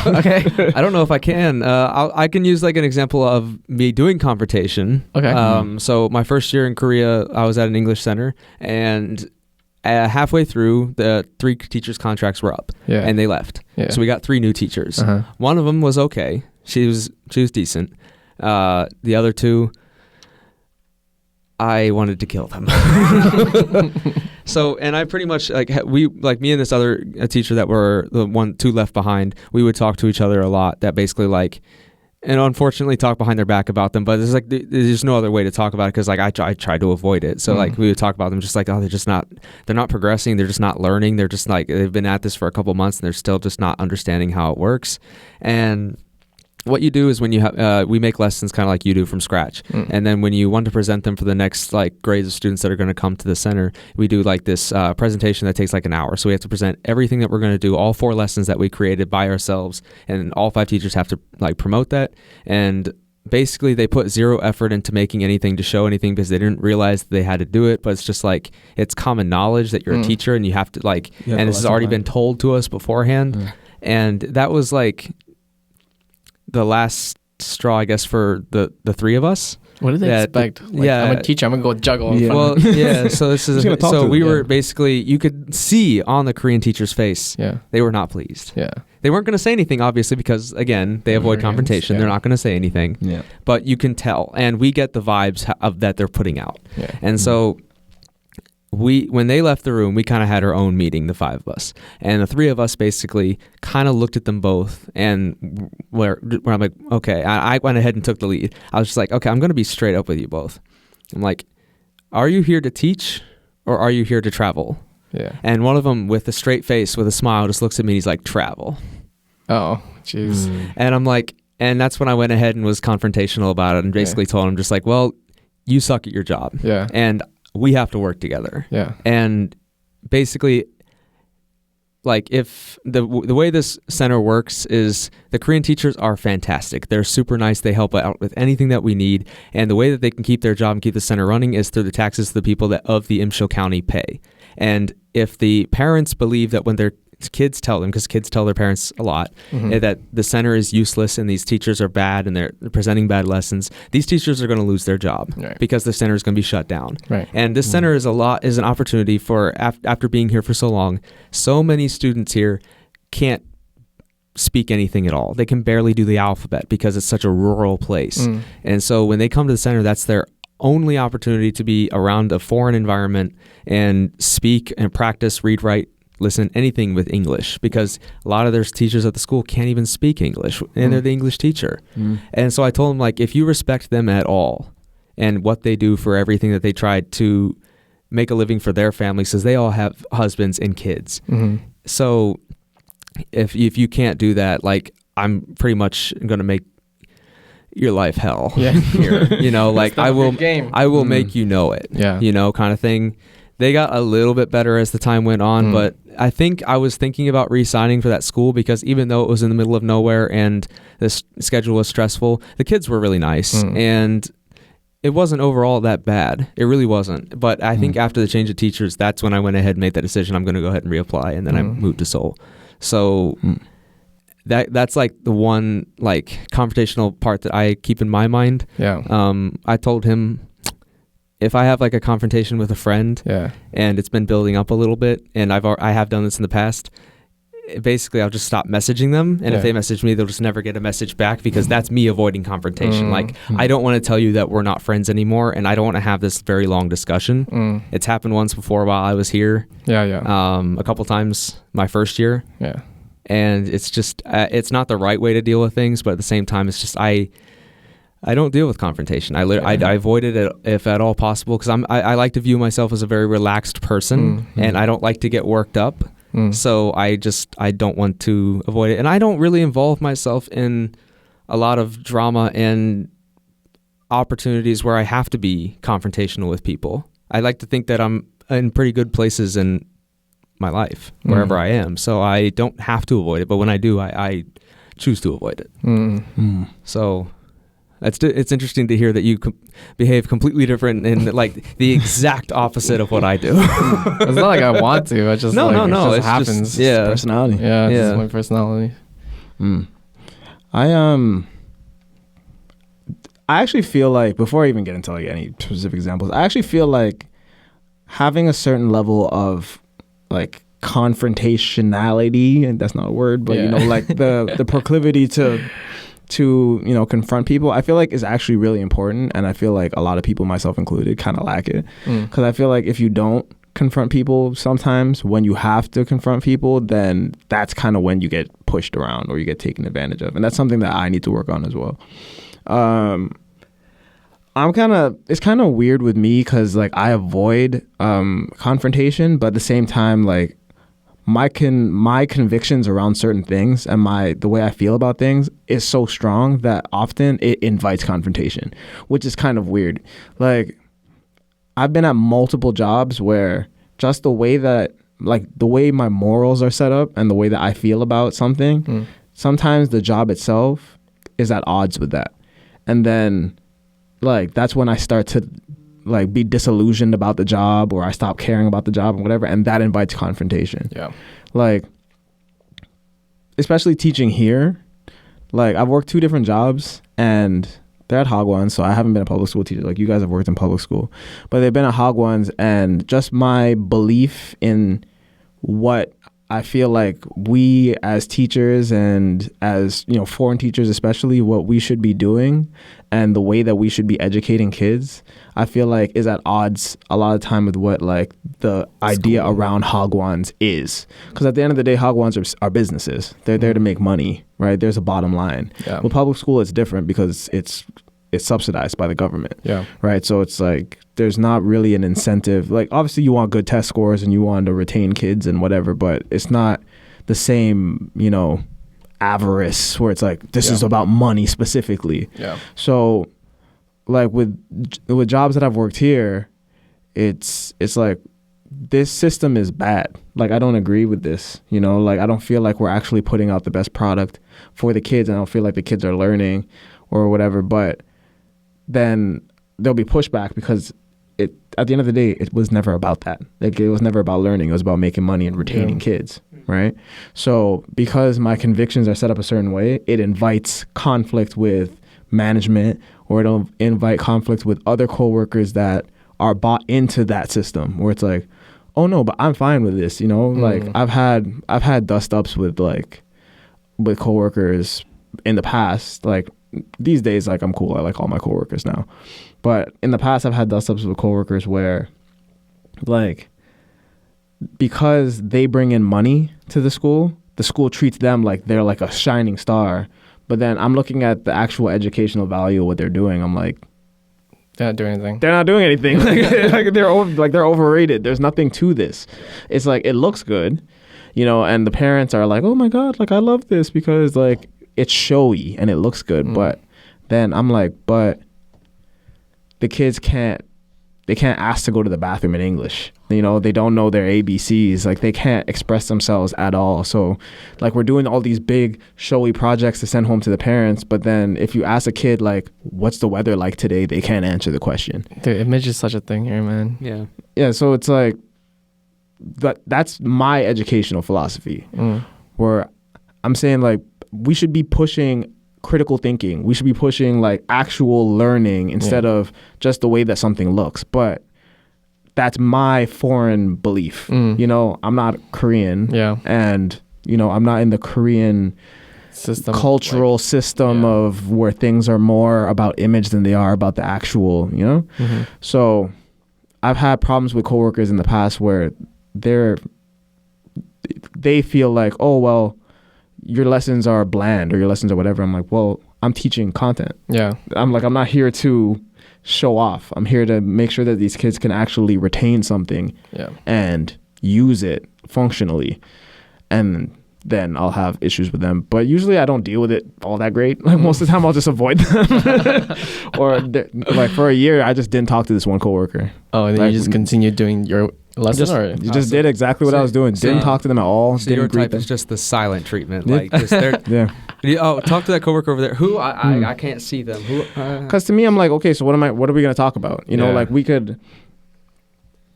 Okay. I don't know if I can. I can use like an example of me doing confrontation. Okay. So my first year in Korea, I was at an English center, and halfway through, the 3 teachers' contracts were up, and they left. Yeah. So we got 3 new teachers. One of them was okay. She was decent. The other 2, I wanted to kill them. So, and I pretty much me and this other teacher that were the 2 left behind, we would talk to each other a lot. That basically and unfortunately talk behind their back about them, but it's like there's no other way to talk about it, because like I tried to avoid it. So like we would talk about them just like, oh, they're not progressing, they're just not learning, they're just like, they've been at this for a couple months and they're still just not understanding how it works. And what you do is when you have, we make lessons kind of like you do from scratch. And then when you want to present them for the next like grades of students that are going to come to the center, we do like this presentation that takes like an hour. So we have to present everything that we're going to do, all 4 lessons that we created by ourselves, and all 5 teachers have to like promote that. And basically they put 0 effort into making anything to show anything, because they didn't realize they had to do it. But it's just like, it's common knowledge that you're a teacher and you have to and this has already been told to us beforehand. And that was like the last straw, I guess, for the 3 of us. What did they expect? I'm a teacher, I'm gonna go juggle. Well, so this is so we were basically, you could see on the Korean teacher's face, they were not pleased. They weren't going to say anything, obviously, because again, they avoid confrontation. They're not going to say anything. But you can tell, and we get the vibes of that they're putting out. And so when they left the room, we kind of had our own meeting, the 5 of us, and the 3 of us basically kind of looked at them both, and where I'm like, okay, I went ahead and took the lead. I was just like, okay, I'm going to be straight up with you both. I'm like, are you here to teach or are you here to travel? And one of them, with a straight face, with a smile, just looks at me and he's like, travel. Oh, jeez. And I'm like, and that's when I went ahead and was confrontational about it, and basically told him just like, well, you suck at your job. And we have to work together. And basically, like, if the way this center works is the Korean teachers are fantastic. They're super nice. They help out with anything that we need. And the way that they can keep their job and keep the center running is through the taxes of the people that of the Imshil County pay. And if the parents believe that when their kids tell them, because kids tell their parents a lot, that the center is useless and these teachers are bad and they're presenting bad lessons, these teachers are going to lose their job because the center is going to be shut down. And this center is an opportunity for, after being here for so long, so many students here can't speak anything at all. They can barely do the alphabet because it's such a rural place. And so when they come to the center, that's their only opportunity to be around a foreign environment and speak and practice, read, write, listen, anything with English, because a lot of their teachers at the school can't even speak English, and they're the English teacher. And so I told them, like, if you respect them at all and what they do for everything that they tried to make a living for their families, because they all have husbands and kids. So if you can't do that, like, I'm pretty much going to make your life hell here. You know, like, I will make you know it, you know, kind of thing. They got a little bit better as the time went on, but I think I was thinking about re-signing for that school, because even though it was in the middle of nowhere and the schedule was stressful, the kids were really nice, and it wasn't overall that bad. It really wasn't. But I think after the change of teachers, that's when I went ahead and made that decision. I'm going to go ahead and reapply, and then I moved to Seoul. So that's like the one like confrontational part that I keep in my mind. Yeah. I told him if I have like a confrontation with a friend and it's been building up a little bit, and I have done this in the past, basically I'll just stop messaging them, and if they message me, they'll just never get a message back, because that's me avoiding confrontation. Like I don't want to tell you that we're not friends anymore, and I don't want to have this very long discussion. It's happened once before while I was here. A couple times my first year. And it's just it's not the right way to deal with things, but at the same time, it's just I don't deal with confrontation. I avoid it if at all possible, because I like to view myself as a very relaxed person, and I don't like to get worked up. So I don't want to avoid it, and I don't really involve myself in a lot of drama and opportunities where I have to be confrontational with people. I like to think that I'm in pretty good places in my life wherever I am, so I don't have to avoid it, but when I do, I choose to avoid it. So it's interesting to hear that you behave completely different and like the exact opposite of what I do. It's not like I want to, it's just no, it it's happens. Just, yeah, personality. It's just my personality. I actually feel like, before I even get into like any specific examples, I actually feel like having a certain level of like confrontationality, and that's not a word, but you know, like the proclivity to you know, confront people, I feel like is actually really important, and I feel like a lot of people, myself included, kind of lack it, because I feel like if you don't confront people, sometimes when you have to confront people, then that's kind of when you get pushed around or you get taken advantage of, and that's something that I need to work on as well. It's kind of weird with me, because like I avoid confrontation, but at the same time, like my convictions around certain things and the way I feel about things is so strong that often it invites confrontation, which is kind of weird. Like I've been at multiple jobs where just the way my morals are set up and the way that I feel about something, sometimes the job itself is at odds with that. And then like that's when I start to like be disillusioned about the job, or I stop caring about the job and whatever, and that invites confrontation. Like especially teaching here, like I've worked 2 different jobs and they're at Hagwons, so I haven't been a public school teacher. Like you guys have worked in public school, but they've been at Hagwons, and just my belief in what I feel like we as teachers, and as, you know, foreign teachers especially, what we should be doing and the way that we should be educating kids, I feel like is at odds a lot of time with what like the idea around Hagwons is. Because at the end of the day, Hagwons are businesses. They're there to make money, right? There's a bottom line. With public school, it's different because it's subsidized by the government. Right. So it's like there's not really an incentive. Like obviously you want good test scores and you want to retain kids and whatever, but it's not the same, you know, avarice where it's like this is about money specifically. So like with jobs that I've worked here, it's like this system is bad. Like I don't agree with this, you know, like I don't feel like we're actually putting out the best product for the kids, and I don't feel like the kids are learning or whatever. But then there'll be pushback because at the end of the day, it was never about that. Like it was never about learning. It was about making money and retaining kids, right? So because my convictions are set up a certain way, it invites conflict with management, or it'll invite conflict with other coworkers that are bought into that system, where it's like, oh no, but I'm fine with this, you know? Like I've had dust ups with coworkers in the past. Like these days, like I'm cool. I like all my coworkers now. But in the past, I've had dust-ups with coworkers where, like, because they bring in money to the school treats them like they're like a shining star. But then I'm looking at the actual educational value of what they're doing. I'm like, they're not doing anything. They're not doing anything. They're overrated. There's nothing to this. It's like it looks good, you know, and the parents are like, oh my God, like I love this because like it's showy and it looks good. But then I'm like, but the kids can't ask to go to the bathroom in English. You know, they don't know their ABCs. Like they can't express themselves at all. So like we're doing all these big showy projects to send home to the parents. But then if you ask a kid, like, what's the weather like today? They can't answer the question. Dude, image is such a thing here, man. Yeah. So it's like, that's my educational philosophy. where I'm saying like we should be pushing critical thinking. We should be pushing like actual learning instead of just the way that something looks. But that's my foreign belief. You know, I'm not Korean. And, you know, I'm not in the Korean system, cultural system of where things are more about image than they are about the actual, you know? So I've had problems with coworkers in the past where they feel like, oh, well, your lessons are bland or your lessons are whatever. I'm like, well, I'm teaching content. I'm like, I'm not here to show off. I'm here to make sure that these kids can actually retain something and use it functionally. And then I'll have issues with them. But usually I don't deal with it all that great. Like most of the time I'll just avoid them. Or like for a year, I just didn't talk to this one coworker. Oh, and then like, you just continued doing your lesson? You just did exactly what I was doing. Didn't talk to them at all. So didn't your greet type them. is just the silent treatment. Like just talk to that coworker over there. Who? I can't see them. Who? Because to me, I'm like, okay, so what are we going to talk about? You know, like we could...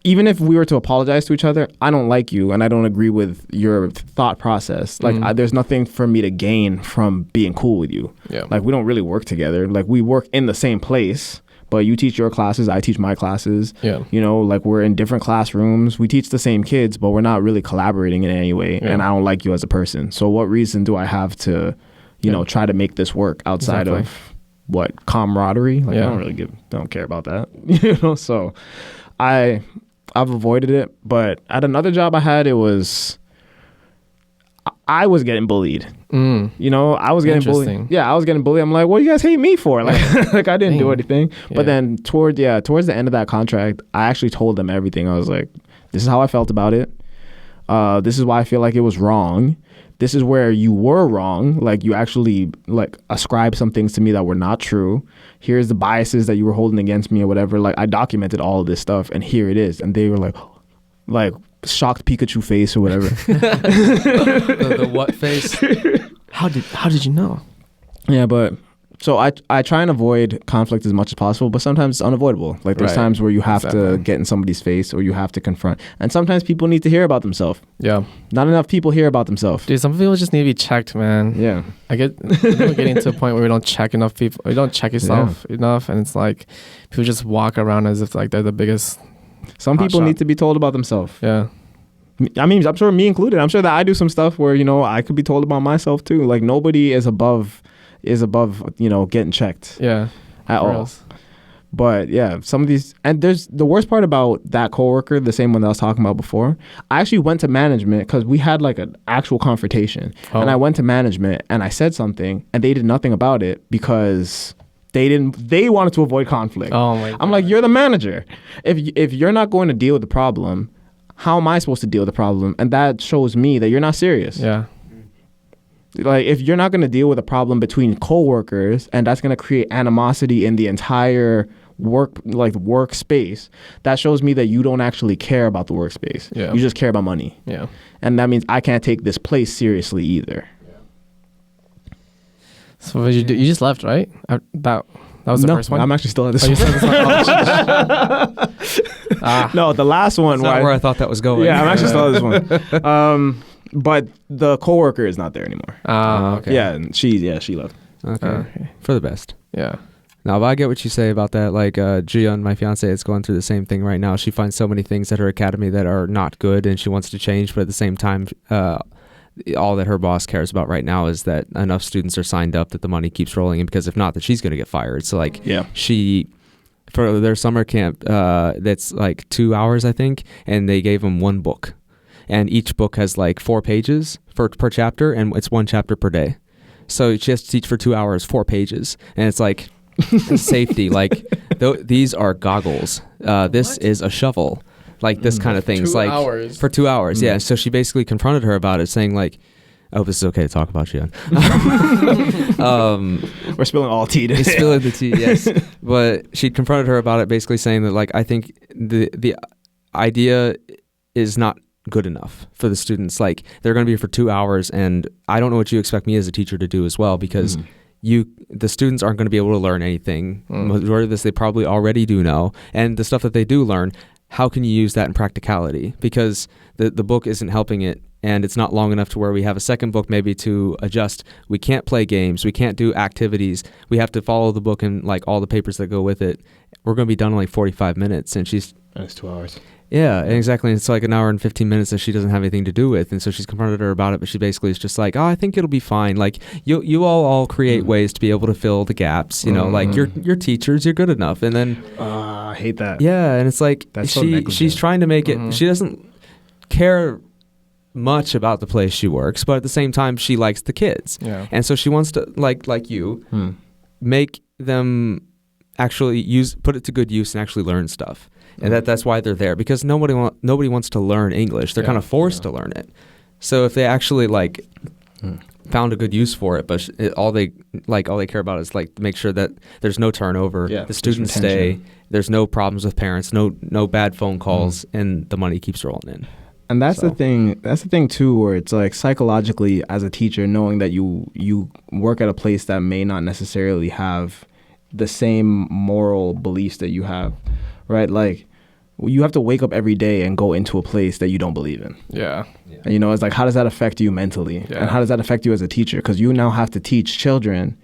Even if we were to apologize to each other, I don't like you and I don't agree with your thought process. Like there's nothing for me to gain from being cool with you. Like we don't really work together. Like we work in the same place, but you teach your classes, I teach my classes. You know, like we're in different classrooms. We teach the same kids, but we're not really collaborating in any way. And I don't like you as a person. So what reason do I have to, you know, try to make this work outside of what camaraderie? Like I don't care about that. You know, so I've avoided it, but at another job I had, I was getting bullied. You know, I was getting bullied. Yeah, I was getting bullied. I'm like, what do you guys hate me for? Like, like I didn't do anything. But then towards the end of that contract, I actually told them everything. I was like, this is how I felt about it. This is why I feel like it was wrong. This is where you were wrong. Like you actually like ascribed some things to me that were not true. Here's the biases that you were holding against me or whatever. Like I documented all of this stuff and here it is. And they were like shocked Pikachu face or whatever. the what face? How did you know? Yeah, but so I try and avoid conflict as much as possible, but sometimes it's unavoidable. Like there's times where you have to get in somebody's face or you have to confront. And sometimes people need to hear about themselves. Not enough people hear about themselves. Dude, some people just need to be checked, man. I get we're getting to a point where we don't check enough people. We don't check yourself enough, and it's like people just walk around as if like they're the biggest. Some people need to be told about themselves. I mean, I'm sure me included. I'm sure that I do some stuff where, you know, I could be told about myself too. Like nobody is above, you know, getting checked. At all. But yeah, some of these, and there's the worst part about that coworker, the same one that I was talking about before. I actually went to management because we had like an actual confrontation, and I went to management and I said something, and they did nothing about it because they wanted to avoid conflict. Oh my God. I'm like, you're the manager. If you're not going to deal with the problem, how am I supposed to deal with the problem? And that shows me that you're not serious. Like if you're not going to deal with a problem between coworkers and that's going to create animosity in the entire workspace, that shows me that you don't actually care about the workspace. You just care about money. And that means I can't take this place seriously either. So what did you do? You just left, right? That was the first one? I'm actually still at this one. You said this one? No, the last one. That's not where I thought that was going. Yeah, I'm actually still at this one. But the coworker is not there anymore. Okay. Yeah, and she left. Okay. For the best. Yeah. Now, but I get what you say about that. Like, Jiyeon, my fiance, is going through the same thing right now. She finds so many things at her academy that are not good, and she wants to change. But at the same time, all that her boss cares about right now is that enough students are signed up that the money keeps rolling in, because if not, that she's going to get fired. So like she, for their summer camp, that's like 2 hours, I think, and they gave them one book, and each book has like 4 pages per chapter, and it's 1 chapter per day. So she has to teach for 2 hours, 4 pages, and it's like safety. Like these are goggles. This is a shovel. Like this kind of things. 2 like hours. For 2 hours, yeah. So she basically confronted her about it, saying like, "Oh, this is okay to talk about, Jiyeon." We're spilling all tea today. Spilling the tea, yes. But she confronted her about it, basically saying that like, I think the idea is not good enough for the students. Like they're going to be here for 2 hours, and I don't know what you expect me as a teacher to do as well, because the students aren't going to be able to learn anything. Majority of this they probably already do know, and the stuff that they do learn, how can you use that in practicality? Because the book isn't helping it and it's not long enough to where we have a second book maybe to adjust. We can't play games. We can't do activities. We have to follow the book and like all the papers that go with it. We're going to be done in like 45 minutes, and That's 2 hours. Yeah, exactly. It's like an hour and 15 minutes that she doesn't have anything to do with. And so she's confronted her about it, but she basically is just like, oh, I think it'll be fine. Like, you all create ways to be able to fill the gaps. You know, like you're teachers, you're good enough. And then I hate that. yeah, and it's like That's so negligent. she's trying to make it. She doesn't care much about the place she works, but at the same time, she likes the kids. Yeah. And so she wants to like you make them actually put it to good use and actually learn stuff. And that's why they're there, because nobody wants to learn English. They're kind of forced to learn it. So if they actually like found a good use for it, but all they care about is like make sure that there's no turnover, the students stay, there's no problems with parents, no bad phone calls, and the money keeps rolling in. And that's the thing. That's the thing too, where it's like psychologically, as a teacher, knowing that you work at a place that may not necessarily have the same moral beliefs that you have, right? Like, you have to wake up every day and go into a place that you don't believe in. Yeah. And, you know, it's like, how does that affect you mentally? Yeah. And how does that affect you as a teacher? Because you now have to teach children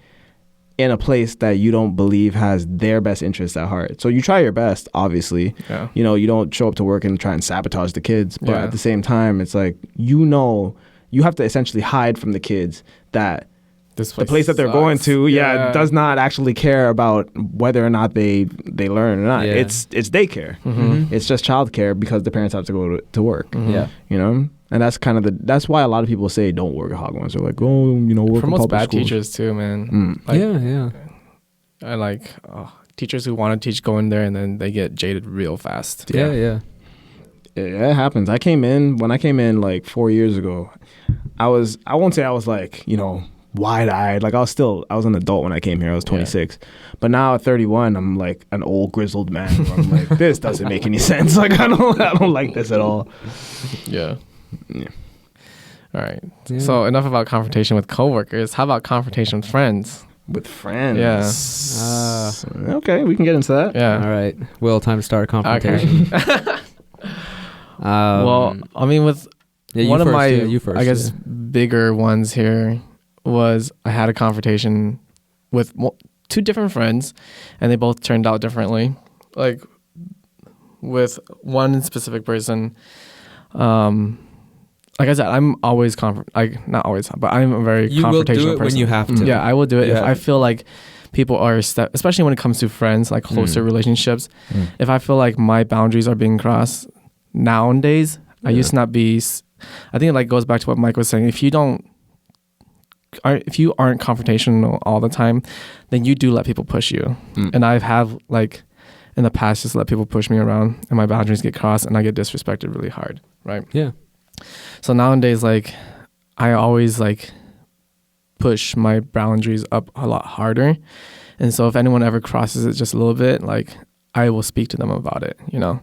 in a place that you don't believe has their best interests at heart. So you try your best, obviously. Yeah. You know, you don't show up to work and try and sabotage the kids. But at the same time, it's like, you know, you have to essentially hide from the kids that the place that they're going to, does not actually care about whether or not they learn or not. Yeah. It's daycare. It's just childcare because the parents have to go to work. Yeah, you know, and that's kind of that's why a lot of people say don't work at Hogwarts. They're like, oh, you know, work promotes in public bad schools. teachers too, man. Like, yeah. I like teachers who want to teach go in there and then they get jaded real fast. Yeah. It happens. When I came in like 4 years ago, I won't say I was like, you know, wide-eyed. Like I was an adult when I came here. I was 26. But now at 31, I'm like an old grizzled man. Where I'm like, this doesn't make any sense. Like I don't like this at all. Yeah. All right. Yeah. So enough about confrontation with coworkers. How about confrontation with friends? With friends. Yeah. Okay, we can get into that. Yeah. All right. Will, time to start a confrontation. Okay. Well, I mean, with one of my, I guess, bigger ones here was I had a confrontation with two different friends, and they both turned out differently. Like with one specific person, like I said, I'm always not always, but I'm a very confrontational person. You will do it when you have to. Yeah, I will do it if I feel like people are, especially when it comes to friends, like closer relationships. If I feel like my boundaries are being crossed nowadays, I used to not be. I think it like goes back to what Mike was saying. If you aren't confrontational all the time, then you do let people push you. And I've have like in the past just let people push me around and my boundaries get crossed and I get disrespected really hard. Right. Yeah. So nowadays, like I always like push my boundaries up a lot harder. And so if anyone ever crosses it just a little bit, like I will speak to them about it, you know?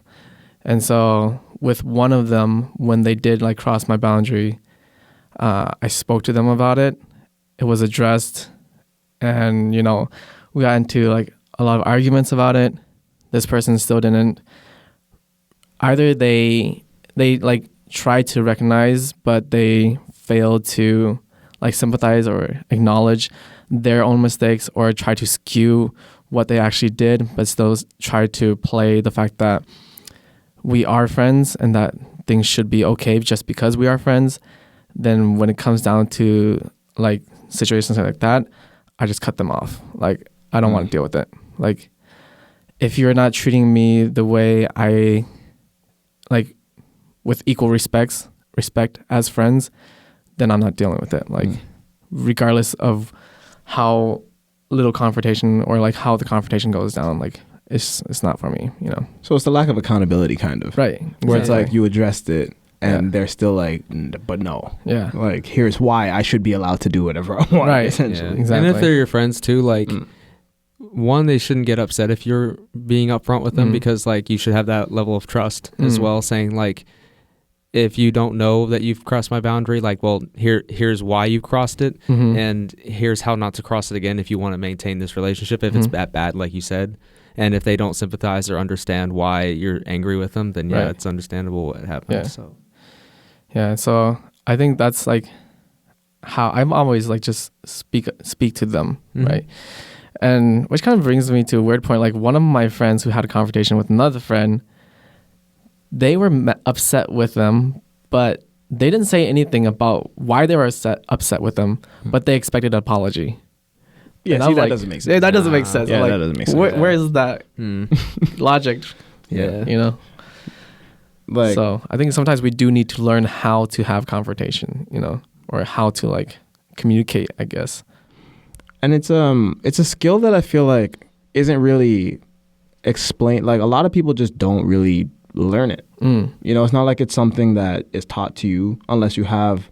And so with one of them, when they did like cross my boundary, I spoke to them about it. It was addressed, and you know, we got into like a lot of arguments about it. This person still didn't. Either they like tried to recognize, but they failed to like sympathize or acknowledge their own mistakes, or try to skew what they actually did, but still try to play the fact that we are friends and that things should be okay just because we are friends. Then when it comes down to like situations like that, I just cut them off. Like I don't want to deal with it. Like if you're not treating me the way I like with equal respect as friends, then I'm not dealing with it. Like regardless of how little confrontation or like how the confrontation goes down, like it's not for me, you know. So it's the lack of accountability kind of. Right. Where it's like you addressed it and they're still like, but no. Yeah. Like, here's why I should be allowed to do whatever I want. Right. Essentially. Yeah, exactly. And if they're your friends too, like, one, they shouldn't get upset if you're being upfront with them because, like, you should have that level of trust as well, saying, like, if you don't know that you've crossed my boundary, like, well, here's why you crossed it, and here's how not to cross it again if you want to maintain this relationship, if it's that bad, like you said. And if they don't sympathize or understand why you're angry with them, then, it's understandable what happened. Yeah. So. Yeah, so I think that's like how I'm always like just speak to them, right? And which kind of brings me to a weird point. Like one of my friends who had a confrontation with another friend, they were upset with them, but they didn't say anything about why they were upset with them, but they expected an apology. Yeah, see, that doesn't make sense. Yeah, that doesn't make sense. Yeah, like, that doesn't make sense. Where is that logic? Yeah. You know? Like, so I think sometimes we do need to learn how to have confrontation, you know, or how to like communicate, I guess. And it's a skill that I feel like isn't really explained. Like a lot of people just don't really learn it. You know, it's not like it's something that is taught to you unless you have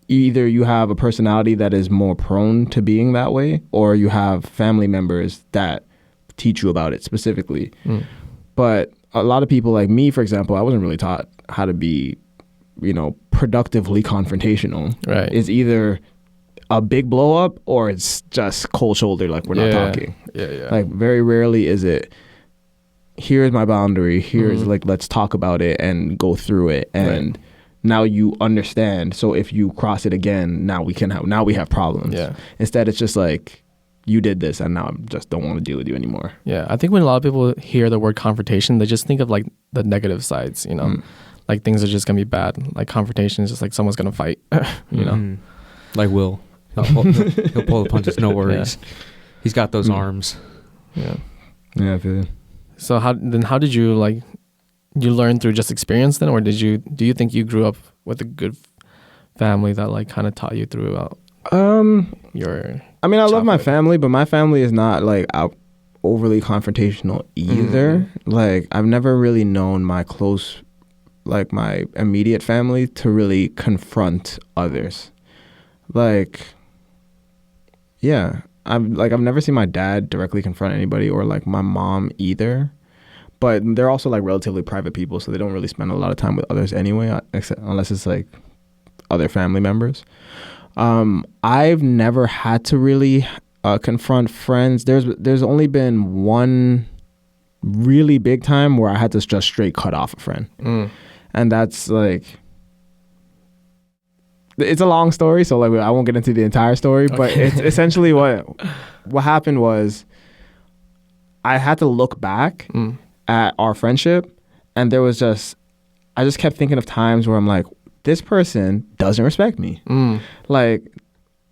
either you have a personality that is more prone to being that way, or you have family members that teach you about it specifically. But a lot of people like me, for example, I wasn't really taught how to be, you know, productively confrontational. Right. It's either a big blow up or it's just cold shoulder, like we're not talking. Yeah. Like very rarely is it, here's my boundary, here's like, let's talk about it and go through it. And now you understand. So if you cross it again, now we have problems. Yeah. Instead, it's just like, you did this and now I just don't want to deal with you anymore. Yeah. I think when a lot of people hear the word confrontation, they just think of like the negative sides, you know, like things are just going to be bad. Like confrontation is just like someone's going to fight, you know. Like Will. He'll pull the punches, no worries. Yeah. He's got those arms. Yeah. Yeah, I feel it. So how did you like, you learn through just experience then, or do you think you grew up with a good family that like kind of taught you throughout your I mean, I childhood? love my family, but my family is not like overly confrontational either. Like I've never really known my immediate family to really confront others. Like, yeah, I've never seen my dad directly confront anybody, or like my mom either. But they're also like relatively private people, so they don't really spend a lot of time with others anyway, unless it's like other family members. I've never had to really confront friends. There's only been one really big time where I had to just straight cut off a friend. And that's like, it's a long story, so like I won't get into the entire story, but it's essentially what happened was I had to look back at our friendship, and I just kept thinking of times where I'm like, this person doesn't respect me. Like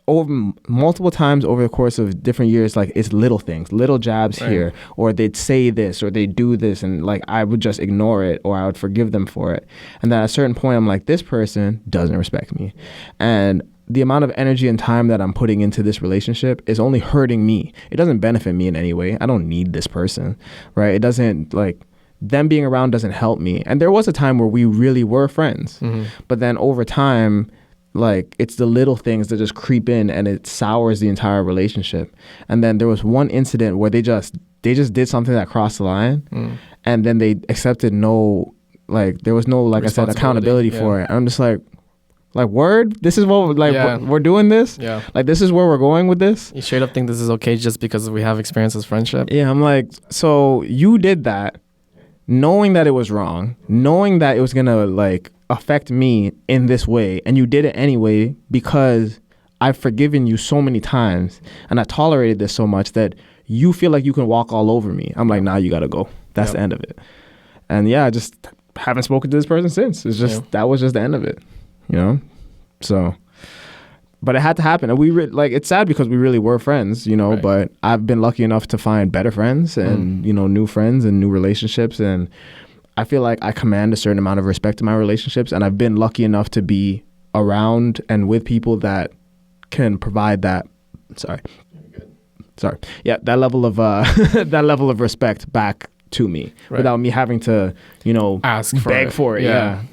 over multiple times over the course of different years, like it's little things, little jabs here, or they'd say this or they do this, and like I would just ignore it or I would forgive them for it. And then at a certain point I'm like, this person doesn't respect me, and the amount of energy and time that I'm putting into this relationship is only hurting me. It doesn't benefit me in any way. I don't need this person, right? It doesn't, like, them being around doesn't help me. And there was a time where we really were friends, but then over time, like, it's the little things that just creep in and it sours the entire relationship. And then there was one incident where they just did something that crossed the line, and then they accepted no, like, there was no, like I said, accountability for it. And I'm just like word, this is what we're doing this, like this is where we're going with this. You straight up think this is okay just because we have experience as friendship? Yeah, I'm like, so you did that knowing that it was wrong, knowing that it was gonna like affect me in this way, and you did it anyway because I've forgiven you so many times and I tolerated this so much that you feel like you can walk all over me. I'm like, nah, you gotta go. That's the end of it. And yeah, I just haven't spoken to this person since. It's just that was just the end of it, you know. So, but it had to happen, and it's sad because we really were friends, you know. But I've been lucky enough to find better friends and you know, new friends and new relationships, and I feel like I command a certain amount of respect in my relationships, and I've been lucky enough to be around and with people that can provide that. Sorry. Yeah, that level of that level of respect back to me without me having to, you know, beg for it. Yeah.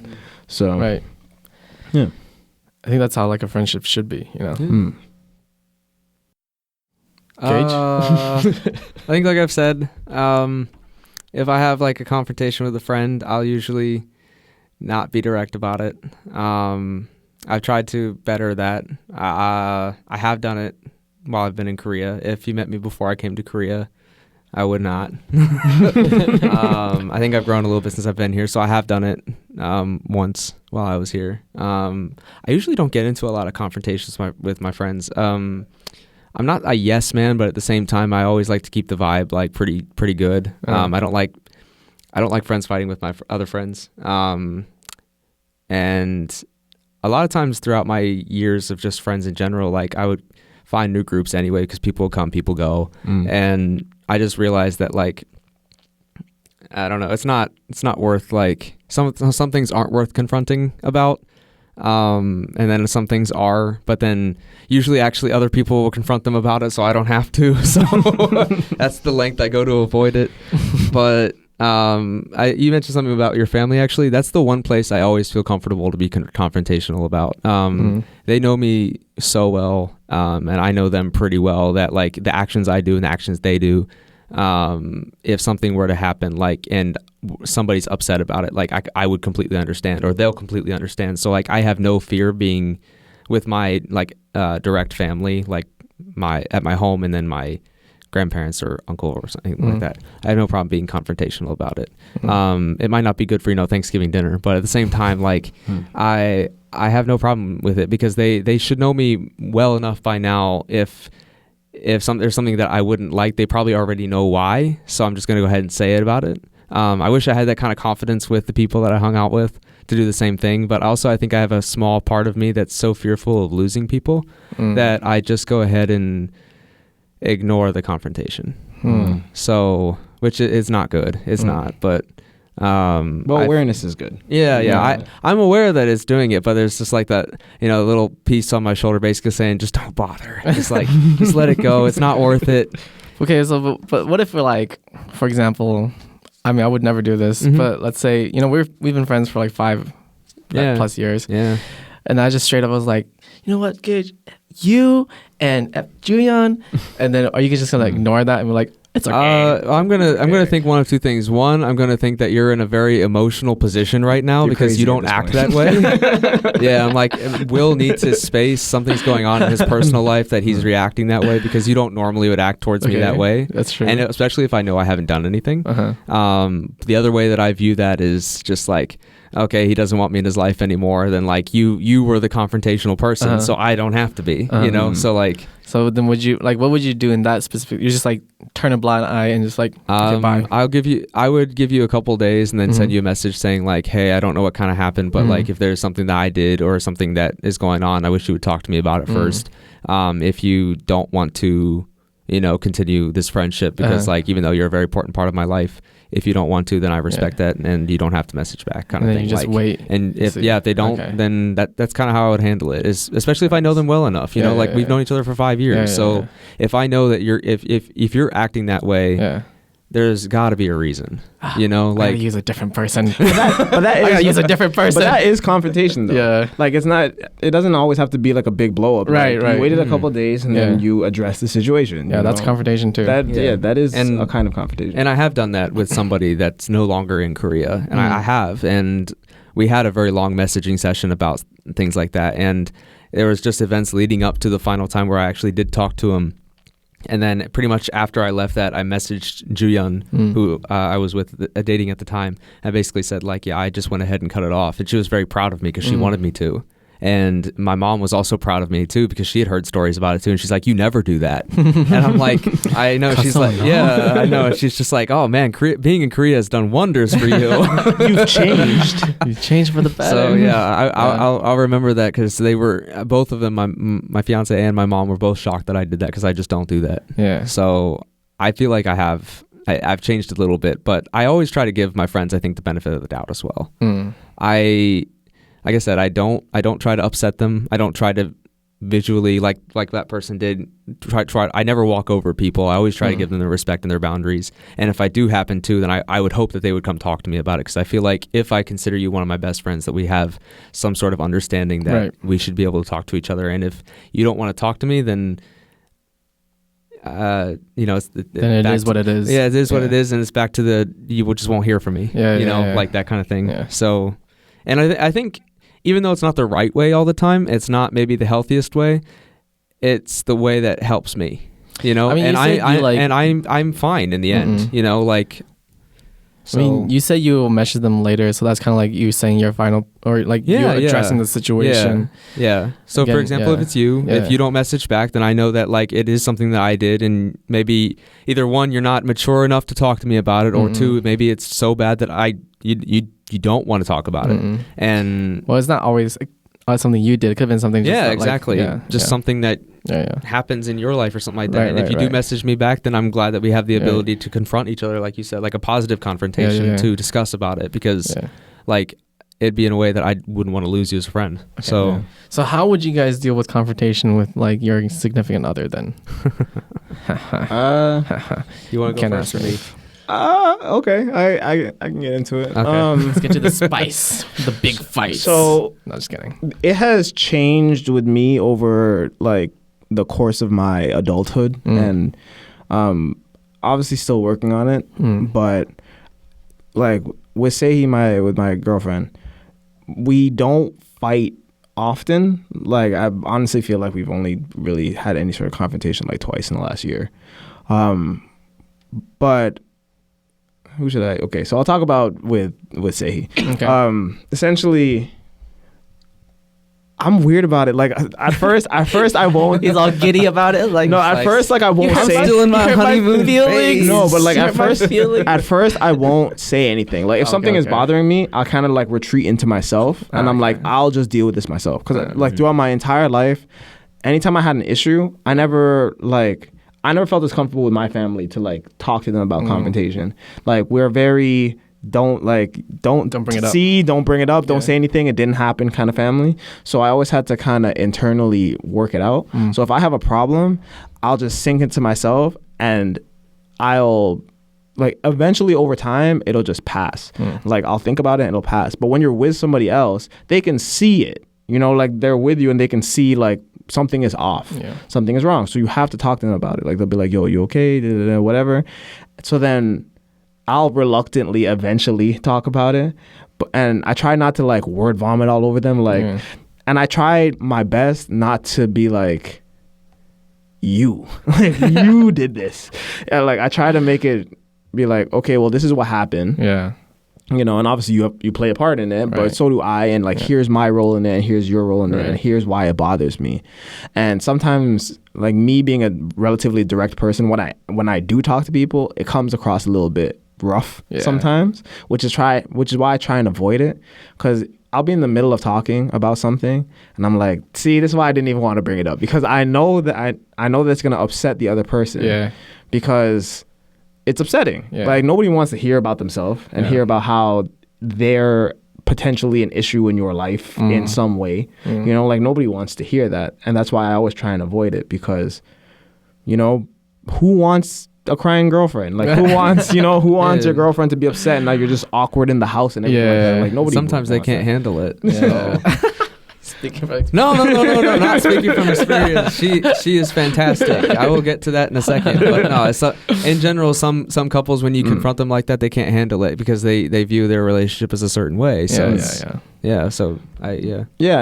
So. Right. Yeah. I think that's how like a friendship should be, you know. Gage? I think, like I've said, if I have like a confrontation with a friend, I'll usually not be direct about it. I've tried to better that. I have done it while I've been in Korea. If you met me before I came to Korea, I would not. I think I've grown a little bit since I've been here, so I have done it once while I was here. I usually don't get into a lot of confrontations with my friends. I'm not a yes man, but at the same time, I always like to keep the vibe like pretty good. I don't like friends fighting with my other friends. And a lot of times throughout my years of just friends in general, like I would find new groups anyway because people come, people go, and I just realized that like I don't know, it's not worth like some things aren't worth confronting about, and then some things are, but then usually actually other people will confront them about it, so I don't have to. So that's the length I go to avoid it. But you mentioned something about your family. Actually, that's the one place I always feel comfortable to be confrontational about. They know me so well, and I know them pretty well that like the actions I do and the actions they do, if something were to happen, like, and somebody's upset about it, like I would completely understand, or they'll completely understand. So like I have no fear being with my like direct family, like at my home, and then my grandparents or uncle or something like that. I have no problem being confrontational about it. It might not be good for Thanksgiving dinner, but at the same time, like I have no problem with it because they should know me well enough by now. If there's something that I wouldn't like, they probably already know why. So I'm just gonna go ahead and say it about it. I wish I had that kind of confidence with the people that I hung out with to do the same thing, but also I think I have a small part of me that's so fearful of losing people that I just go ahead and ignore the confrontation. So, which is not good. It's not, but awareness is good. Yeah. I'm aware that it's doing it, but there's just like that, little piece on my shoulder basically saying, just don't bother. Just like, just let it go. It's not worth it. Okay, so but what if we're like, for example, I mean, I would never do this, but let's say, we've been friends for like 5 plus years. Yeah. And I just straight up was like, you know what, Gage, you and Julian, and then are you just gonna ignore that and be like, it's okay? I'm gonna think one of two things. One, I'm gonna think that you're in a very emotional position right now because you don't act that way. Yeah, I'm like, Will needs his space. Something's going on in his personal life that he's reacting that way because you don't normally would act towards me that way. That's true. And especially if I know I haven't done anything. The other way that I view that is just like, okay, he doesn't want me in his life anymore, then like you were the confrontational person, so I don't have to be, so like. So then would you, like, what would you do in that specific, you just like turn a blind eye and just like, okay, bye. I would give you a couple days and then send you a message saying like, hey, I don't know what kind of happened, but like if there's something that I did or something that is going on, I wish you would talk to me about it first. If you don't want to, continue this friendship because like, even though you're a very important part of my life, if you don't want to, then I respect that, and you don't have to message back, kind of thing. You just wait. And if they don't, then that's kind of how I would handle it. Especially if I know them well enough. We've known each other for 5 years. So if I know that if you're acting that way, there's got to be a reason. I gotta use a different person. I gotta use a different person. But that is confrontation, though. Yeah. Like it's not. It doesn't always have to be like a big blow up. Right. You waited a couple of days and then you address the situation. Yeah, that's confrontation too. That is a kind of confrontation. And I have done that with somebody that's no longer in Korea, and I have, and we had a very long messaging session about things like that, and there was just events leading up to the final time where I actually did talk to him. And then pretty much after I left that, I messaged Juyeon, who I was with dating at the time. I basically said like, yeah, I just went ahead and cut it off. And she was very proud of me because she wanted me to. And my mom was also proud of me too because she had heard stories about it too. And she's like, you never do that. And I'm like, I know. She's like, yeah, I know. And she's just like, oh man, being in Korea has done wonders for you. You've changed. You've changed for the better. So yeah, I'll remember that because they were, both of them, my fiance and my mom were both shocked that I did that because I just don't do that. Yeah. So I feel like I've changed a little bit, but I always try to give my friends, I think, the benefit of the doubt as well. Like I said, I don't try to upset them. I don't try to visually, like that person did, I never walk over people. I always try to give them the respect and their boundaries. And if I do happen to, then I would hope that they would come talk to me about it because I feel like if I consider you one of my best friends, that we have some sort of understanding that we should be able to talk to each other. And if you don't want to talk to me, then then it is what it is. Yeah, it is what it is, and it's back to you just won't hear from me. Like that kind of thing. Yeah. So, and I think even though it's not the right way all the time, it's not maybe the healthiest way. It's the way that helps me. you know. I mean, I'm fine in the end, you know, like. So, I mean, you said you will message them later, so that's kind of like you saying your final, or like you addressing the situation. Yeah. So Again, for example, if it's you, if you don't message back, then I know that like it is something that I did, and maybe either one, you're not mature enough to talk to me about it, or two, maybe it's so bad that you don't want to talk about it. And well, it's not always something you did. It could have been something. Just exactly. Something that happens in your life or something like that. And if you do message me back, then I'm glad that we have the ability to confront each other, like you said, like a positive confrontation to discuss about it, because like it'd be in a way that I wouldn't want to lose you as a friend. Okay. So how would you guys deal with confrontation with like your significant other then? You want to go first for me? Okay. I can get into it. Okay. Let's get to the spice, the big fights. So, no, just kidding. It has changed with me over like the course of my adulthood, and obviously still working on it. But like with Sehi, with my girlfriend, we don't fight often. Like I honestly feel like we've only really had any sort of confrontation like twice in the last year. But who should I? Okay, so I'll talk about with Sehi. Okay. Essentially, I'm weird about it. Like at first I won't. He's all giddy about it. Like no, at first like I won't say. I'm still in my honeymoon feelings. No, but like at first I won't say anything. Like if something is bothering me, I'll kind of like retreat into myself, and I'm like, I'll just deal with this myself. Because like throughout my entire life, anytime I had an issue, I never felt as comfortable with my family to like talk to them about confrontation. Like we're very don't bring it up. Don't bring it up. Don't say anything. It didn't happen kind of family. So I always had to kind of internally work it out. So if I have a problem, I'll just sink into myself, and I'll like eventually over time it'll just pass. Like I'll think about it and it'll pass. But when you're with somebody else, they can see it. You know, like they're with you and they can see like something is off. Something is wrong. So you have to talk to them about it. Like they'll be like, yo, you okay? Whatever. So then I'll reluctantly eventually talk about it. And I try not to like word vomit all over them. Like, and I try my best not to be like, you did this. And like, I try to make it be like, okay, well, this is what happened. Yeah. You know, and obviously you play a part in it, but so do I. And like, here's my role in it, and here's your role in it, and here's why it bothers me. And sometimes, like me being a relatively direct person, when I do talk to people, it comes across a little bit rough sometimes, which is why I try and avoid it, because I'll be in the middle of talking about something, and I'm like, see, this is why I didn't even want to bring it up, because I know that it's gonna upset the other person, because it's upsetting. Like nobody wants to hear about themselves and hear about how they're potentially an issue in your life in some way. You know, like nobody wants to hear that, and that's why I always try and avoid it, because, you know, who wants a crying girlfriend? Like who wants your girlfriend to be upset and now you're just awkward in the house and everything like that? Like nobody. Sometimes they can't handle it. So. Speaking from experience. No, not speaking from experience. She is fantastic. I will get to that in a second. But no, it's in general, some couples, when you confront them like that, they can't handle it because they view their relationship as a certain way. So and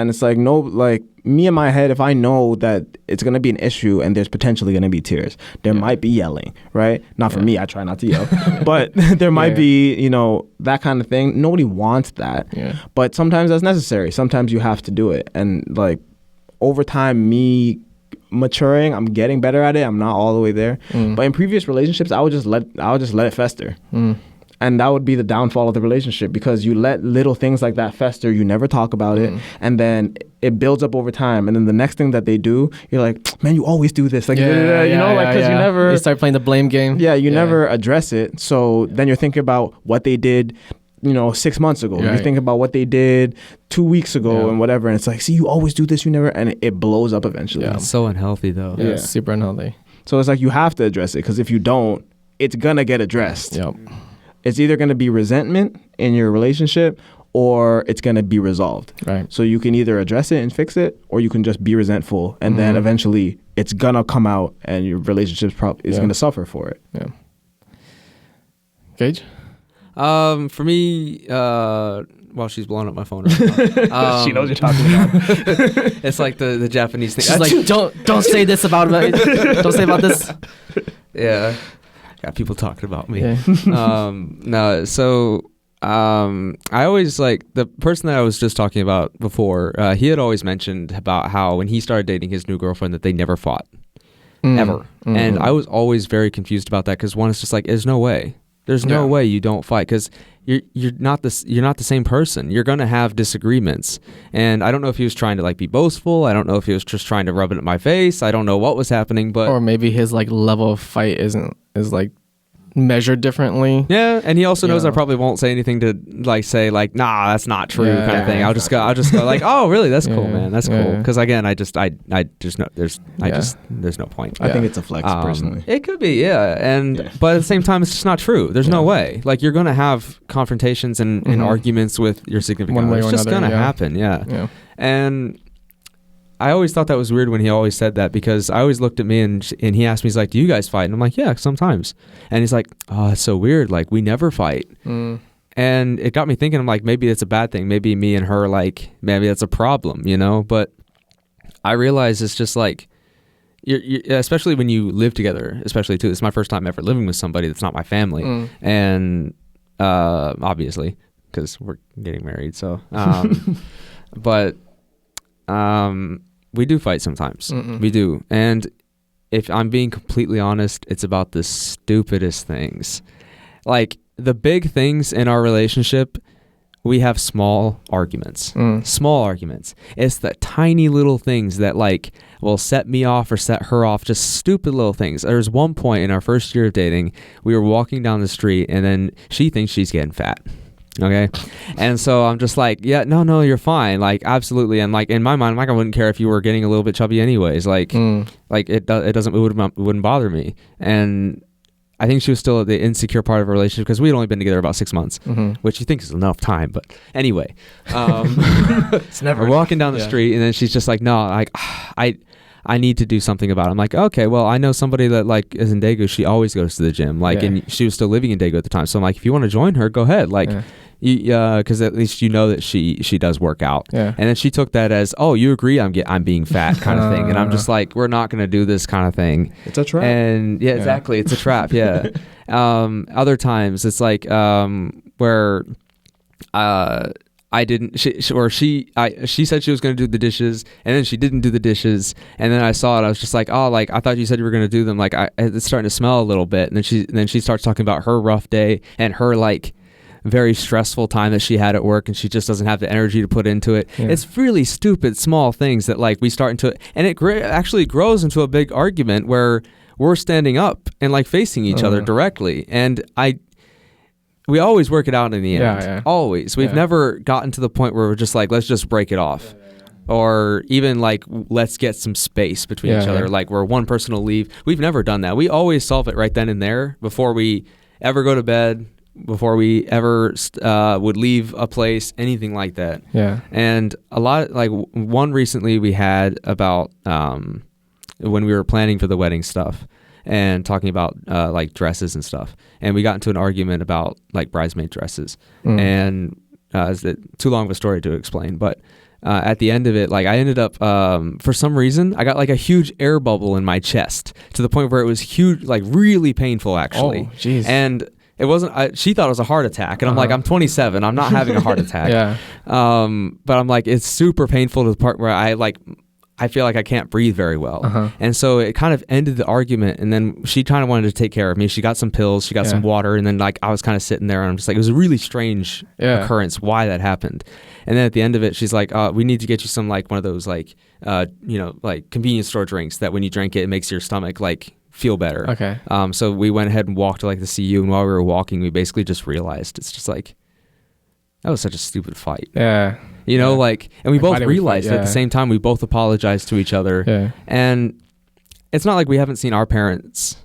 it's like, no, like me in my head, if I know that it's gonna be an issue and there's potentially gonna be tears, there might be yelling, right? Not for me, I try not to yell, but there might be, you know, that kind of thing. Nobody wants that, but sometimes that's necessary. Sometimes you have to do it, and like over time, me maturing, I'm getting better at it. I'm not all the way there, but in previous relationships, I would just let it fester. And that would be the downfall of the relationship, because you let little things like that fester. You never talk about it. And then it builds up over time. And then the next thing that they do, you're like, man, you always do this. Like, you never. You start playing the blame game. Yeah, you never address it. So then you're thinking about what they did, you know, 6 months ago. You're thinking about what they did 2 weeks ago and whatever. And it's like, see, you always do this. You never. And it blows up eventually. Yeah, it's so unhealthy, though. Yeah, it's super unhealthy. So it's like you have to address it, because if you don't, it's going to get addressed. Yep. It's either going to be resentment in your relationship, or it's going to be resolved. Right. So you can either address it and fix it, or you can just be resentful, and then eventually it's going to come out and your relationship is going to suffer for it. Yeah. Gage? For me, while she's blowing up my phone right now. She knows you're talking about. It's like the Japanese thing. She's like, don't say this about it. Don't say about this. Yeah, got people talking about me. Yeah. No, so I always like the person that I was just talking about before. He had always mentioned about how when he started dating his new girlfriend that they never fought. Ever. And I was always very confused about that because one is just like, there's no way you don't fight because you're not the same person. You're gonna have disagreements. And I don't know if he was trying to like be boastful. I don't know if he was just trying to rub it in my face. I don't know what was happening, but or maybe his like level of fight is like measured differently. Yeah, and he also knows I probably won't say anything to like say like, nah, that's not true kind of thing. I'll just go like, oh, really? That's cool, man. That's cool. Because again, I just know there's no point. I think it's a flex personally. It could be, but at the same time, it's just not true. There's no way. Like you're gonna have confrontations and arguments with your significant other. It's just gonna happen. Yeah. And I always thought that was weird when he always said that because I always looked at me and he asked me, he's like, do you guys fight? And I'm like, yeah, sometimes. And he's like, oh, it's so weird. Like, we never fight. And it got me thinking, I'm like, maybe it's a bad thing. Maybe me and her, like, maybe that's a problem, you know? But I realize it's just like, you especially when you live together, especially too. It's my first time ever living with somebody that's not my family. And obviously, because we're getting married. So, but we do fight sometimes. We do. And if I'm being completely honest, it's about the stupidest things. Like the big things in our relationship, we have small arguments. Small arguments. It's the tiny little things that like will set me off or set her off. Just stupid little things. There's one point in our first year of dating, we were walking down the street and then she thinks she's getting fat. Okay. And so I'm just like, yeah, no, you're fine. Like, absolutely. And like, in my mind, like, I wouldn't care if you were getting a little bit chubby anyways. Like, it wouldn't bother me. And I think she was still at the insecure part of our relationship because we had only been together about 6 months, which you think is enough time. But anyway, it's never we're walking down the street and then she's just like, no, like, I need to do something about it. I'm like, okay, well, I know somebody that like is in Daegu. She always goes to the gym. Like, and she was still living in Daegu at the time. So I'm like, if you want to join her, go ahead. Like, because at least you know that she does work out. And then she took that as, oh, you agree I'm being fat kind of thing. And I'm just like, we're not going to do this kind of thing. It's a trap. And exactly. It's a trap. Yeah. Other times it's like where I didn't. She said she was going to do the dishes, and then she didn't do the dishes. And then I saw it. I was just like, oh, like I thought you said you were going to do them. Like it's starting to smell a little bit. And then she starts talking about her rough day and her like very stressful time that she had at work, and she just doesn't have the energy to put into it. It's really stupid, small things that like we start into, and it actually grows into a big argument where we're standing up and like facing each other directly. And we always work it out in the end. Always. We've never gotten to the point where we're just like, let's just break it off. Or even like, let's get some space between each other. Like where one person will leave. We've never done that. We always solve it right then and there before we ever go to bed, before we ever would leave a place, anything like that. And a lot, like one recently we had about when we were planning for the wedding stuff and talking about like dresses and stuff. And we got into an argument about like bridesmaid dresses. And it's too long of a story to explain, but at the end of it, like I ended up, for some reason, I got like a huge air bubble in my chest to the point where it was huge, like really painful actually. Oh, jeez. And it wasn't, she thought it was a heart attack. And I'm like, I'm 27. I'm not having a heart attack. But I'm like, it's super painful to the part where I feel like I can't breathe very well. And so it kind of ended the argument. And then she kind of wanted to take care of me. She got some pills, she got some water. And then like I was kind of sitting there and I'm just like, it was a really strange occurrence why that happened. And then at the end of it, she's like, we need to get you some like one of those like, like convenience store drinks that when you drink it, it makes your stomach like feel better. So we went ahead and walked to like the CU. And while we were walking, we basically just realized it's just like, that was such a stupid fight. You know, like, and we both realized at the same time, we both apologized to each other. And it's not like we haven't seen our parents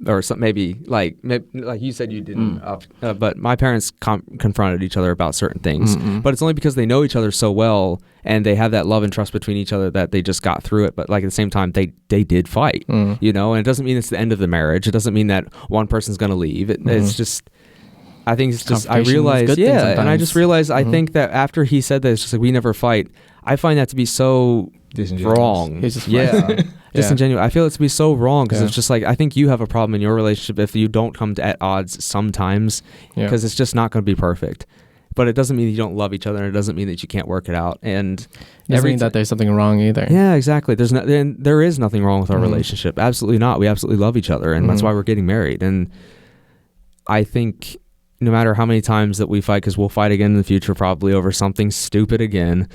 or some, maybe like you said you didn't, but my parents confronted each other about certain things. But it's only because they know each other so well and they have that love and trust between each other that they just got through it. But like at the same time, they did fight, you know, and it doesn't mean it's the end of the marriage. It doesn't mean that one person's going to leave. It's just, I think it's just, I realized, and I just realized, I think that after he said that, it's just like, we never fight. I find that to be so wrong. He's just disingenuous. I feel it to be so wrong because it's just like, I think you have a problem in your relationship if you don't come to at odds sometimes, because it's just not going to be perfect. But it doesn't mean you don't love each other, and it doesn't mean that you can't work it out. And it doesn't mean that there's something wrong either. Yeah, exactly. There is nothing wrong with our relationship. Absolutely not. We absolutely love each other, and that's why we're getting married. And I think no matter how many times that we fight, because we'll fight again in the future, probably over something stupid again,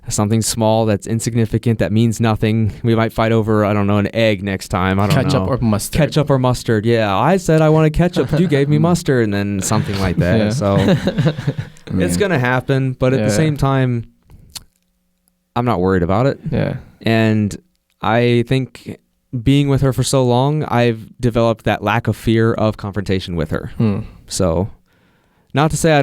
something small that's insignificant that means nothing. We might fight over, I don't know, an egg next time. I don't know. Ketchup or mustard. Ketchup or mustard. Yeah, I said I wanted ketchup, but you gave me mustard, and then something like that. Yeah. So it's gonna happen, but at the same time, I'm not worried about it. Yeah. And I think being with her for so long, I've developed that lack of fear of confrontation with her. So, not to say I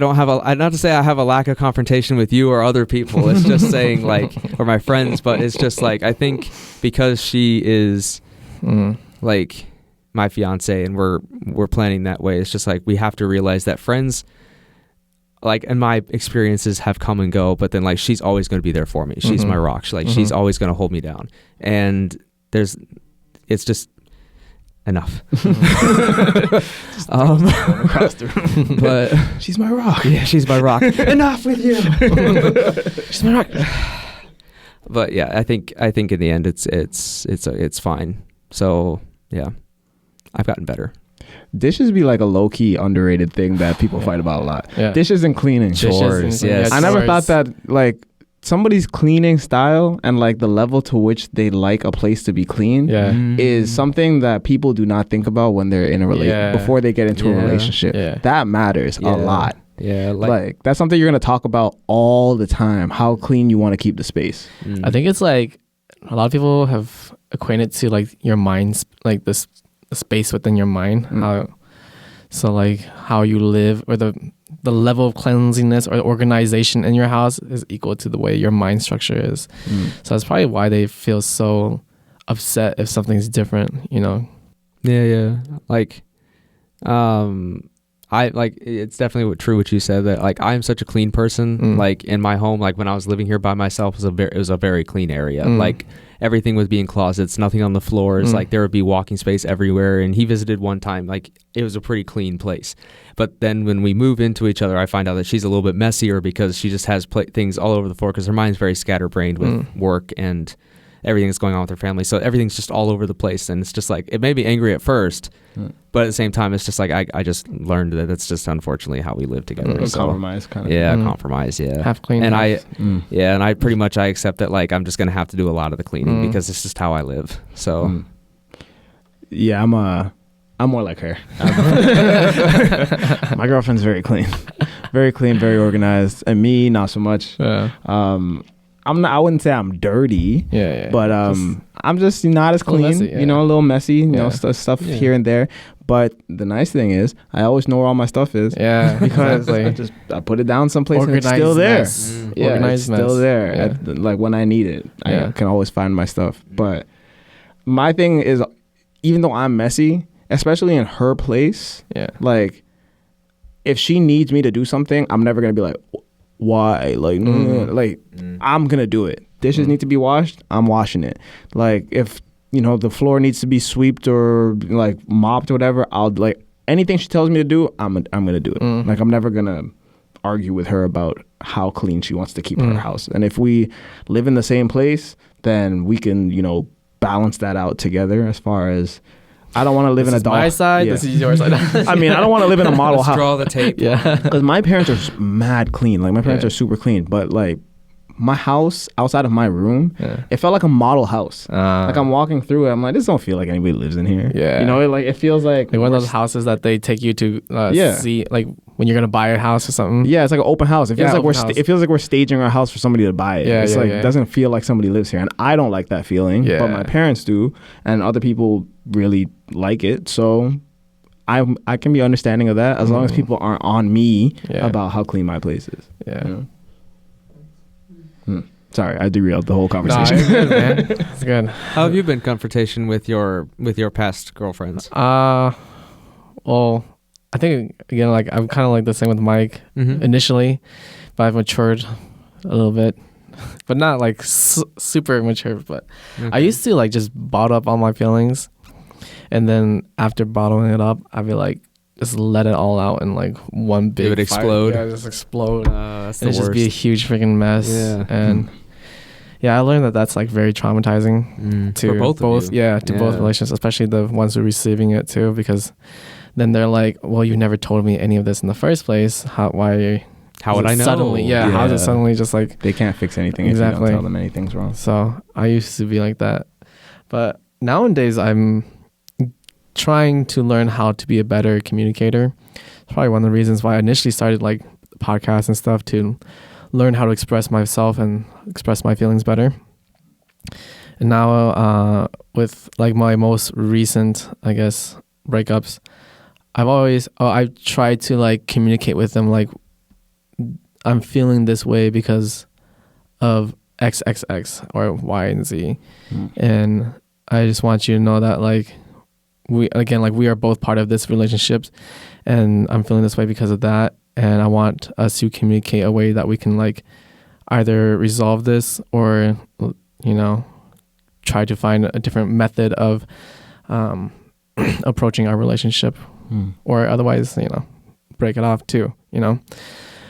have a lack of confrontation with you or other people. It's just saying, like, or my friends, but it's just like, I think because she is like my fiance and we're planning that way, it's just like we have to realize that friends, like, and my experiences have come and go, but then, like, she's always going to be there for me. She's my rock. She's always going to hold me down. And it's just enough. Across the room. But she's my rock. Yeah, she's my rock. Enough with you. She's my rock. But yeah, I think in the end it's fine. So yeah, I've gotten better. Dishes be like a low-key underrated thing that people fight about a lot. Yeah. Dishes and cleaning. Chores, yes. I never thought that, like, somebody's cleaning style and, like, the level to which they like a place to be clean is something that people do not think about when they're in a relationship, before they get into a relationship. Yeah. That matters a lot. Yeah, like that's something you're going to talk about all the time, how clean you want to keep the space. I think it's like a lot of people have acquainted to, like, your mind's, like, this space within your mind, how you live, or the level of cleanliness or organization in your house is equal to the way your mind structure is. So that's probably why they feel so upset if something's different, you know. Yeah. Like, I like, it's definitely true what you said, that, like, I'm such a clean person. Like, in my home, like when I was living here by myself, it was a very clean area. Like, everything would be in closets, nothing on the floors. Like, there would be walking space everywhere. And he visited one time, like, it was a pretty clean place. But then when we move into each other, I find out that she's a little bit messier because she just has things all over the floor, because her mind's very scatterbrained with work and everything that's going on with her family. So everything's just all over the place. And it's just like, it made me angry at first, but at the same time, it's just like, I just learned that that's just unfortunately how we live together. So, compromise kind of. Yeah, compromise, yeah. Half clean. And I pretty much, I accept that, like, I'm just going to have to do a lot of the cleaning because it's just how I live. So. Yeah, I'm more like her. My girlfriend's very clean, very organized, and me, not so much. I wouldn't say I'm dirty, but I'm just not as clean, messy, you know, a little messy, you know, stuff here and there. But the nice thing is, I always know where all my stuff is. Yeah, because I put it down someplace and it's still there. It's still there. Yeah. Like when I need it, I can always find my stuff. But my thing is, even though I'm messy, especially in her place, like, if she needs me to do something, I'm never gonna be like, why? Like, I'm gonna do it. Dishes need to be washed, I'm washing it. Like, if, you know, the floor needs to be swept or, like, mopped or whatever, I'll, like, anything she tells me to do, I'm gonna do it. Like, I'm never gonna argue with her about how clean she wants to keep her house. And if we live in the same place, then we can, you know, balance that out together. As far as, I don't want to live in a dog. My side. This is your side. I mean, I don't want to live in a model house. Draw the tape. Yeah. Because my parents are mad clean. Like, my parents are super clean. But, like, my house outside of my room, it felt like a model house. Like, I'm walking through it, I'm like, this don't feel like anybody lives in here. Yeah. You know, it feels like one of those houses that they take you to see, like, when you're gonna buy a house or something. Yeah, it's like an open house. It feels like it feels like we're staging our house for somebody to buy it. It's like, it doesn't feel like somebody lives here, and I don't like that feeling. But my parents do, and other people really like it. So I can be understanding of that as long as people aren't on me about how clean my place is. Yeah. You know? Sorry, I derailed the whole conversation. No, it's good, man. It's good. How have you been confrontation with your past girlfriends? Well, I think again, like I'm kind of like the same with Mike initially, but I've matured a little bit, but not like super mature. But I used to like just bottle up all my feelings, and then after bottling it up, I'd be like, just let it all out in like one big. It would explode. Yeah, just explode. That's the and worst. Just be a huge freaking mess. Yeah. And yeah, I learned that that's like very traumatizing to for both of you. Yeah, to both relationships, especially the ones who are receiving it too, because then they're like, well, you never told me any of this in the first place. How would I know? Suddenly, how is it suddenly just like... They can't fix anything if you don't tell them anything's wrong. So I used to be like that. But nowadays, I'm trying to learn how to be a better communicator. It's probably one of the reasons why I initially started like podcasts and stuff, to learn how to express myself and express my feelings better. And now with like my most recent, I guess, breakups, I've tried to like communicate with them like, I'm feeling this way because of XXX or Y and Z. And I just want you to know that like we are both part of this relationship, and I'm feeling this way because of that. And I want us to communicate a way that we can like either resolve this or, you know, try to find a different method of approaching our relationship, or otherwise, you know, break it off too, you know.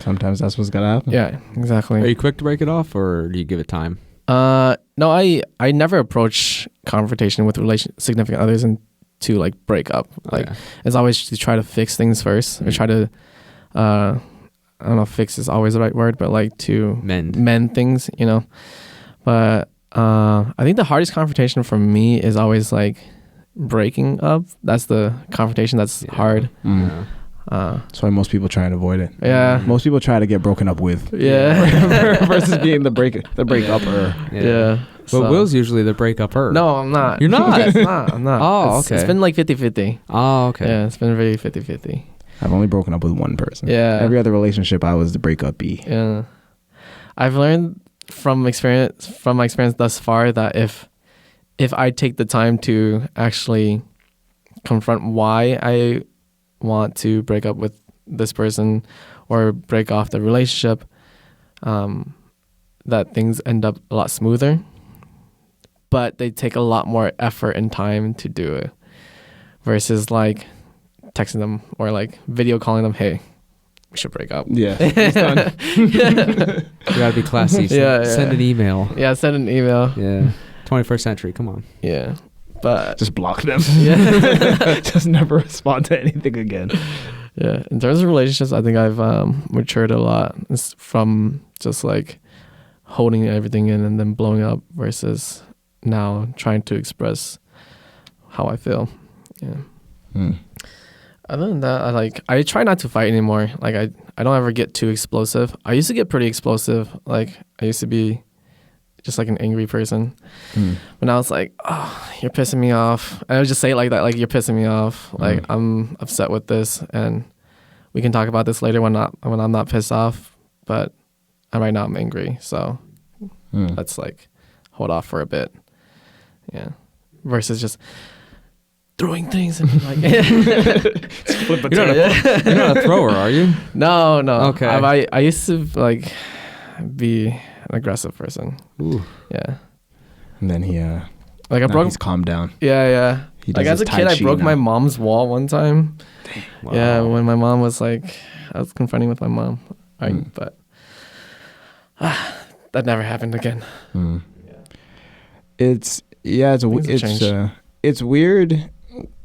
Sometimes that's what's gotta happen. Yeah, exactly. Are you quick to break it off, or do you give it time? No, I never approach confrontation with significant others and to like break up. Like it's always to try to fix things first, or try to I don't know if fix is always the right word, but like to mend things, you know. But I think the hardest confrontation for me is always like breaking up. That's the confrontation that's hard. That's why most people try and avoid it. Yeah. Most people try to get broken up with. Yeah. Versus being the break-upper. Yeah. But Will's usually the break-upper. No, I'm not. You're not? I'm not. Oh, okay. It's been like 50-50. Oh, okay. Yeah, it's been very 50-50. I've only broken up with one person. Yeah. Every other relationship, I was the break-up-y. Yeah. I've learned from my experience thus far that if I take the time to actually confront why I want to break up with this person or break off the relationship, that things end up a lot smoother, but they take a lot more effort and time to do it versus like texting them or like video calling them, hey, we should break up. Yeah. It's done. You gotta be classy. Send an email. Yeah, send an email. Yeah. 21st century, come on. Yeah. But just block them. Yeah. Just never respond to anything again. Yeah. In terms of relationships, I think I've matured a lot. It's from just like holding everything in and then blowing up versus now trying to express how I feel. Yeah. Other than that, I try not to fight anymore. Like I don't ever get too explosive. I used to get pretty explosive. Like I used to be just like an angry person. But now it's like, oh, you're pissing me off. And I would just say it like that, like, you're pissing me off. Like, I'm upset with this, and we can talk about this later when I'm not pissed off. But right now I'm angry, so let's like hold off for a bit. Yeah. Versus just throwing things and like flip it. You're not a thrower, are you? No. Okay. I used to like be an aggressive person. Ooh. Yeah. And then he's calmed down. Yeah. Like as a kid, I broke my mom's wall one time. Dang. Wow. Yeah, when my mom was like, I was confronting with my mom, but that never happened again. It's weird.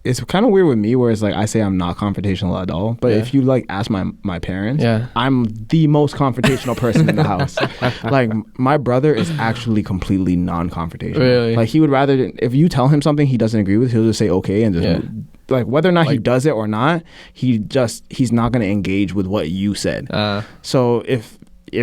It's kind of weird with me where it's like I say I'm not confrontational at all, but if you like ask my parents, I'm the most confrontational person in the house. Like my brother is actually completely non-confrontational. Really? Like he would rather, if you tell him something he doesn't agree with, he'll just say okay and just like whether or not he does it or not, he's not going to engage with what you said. So if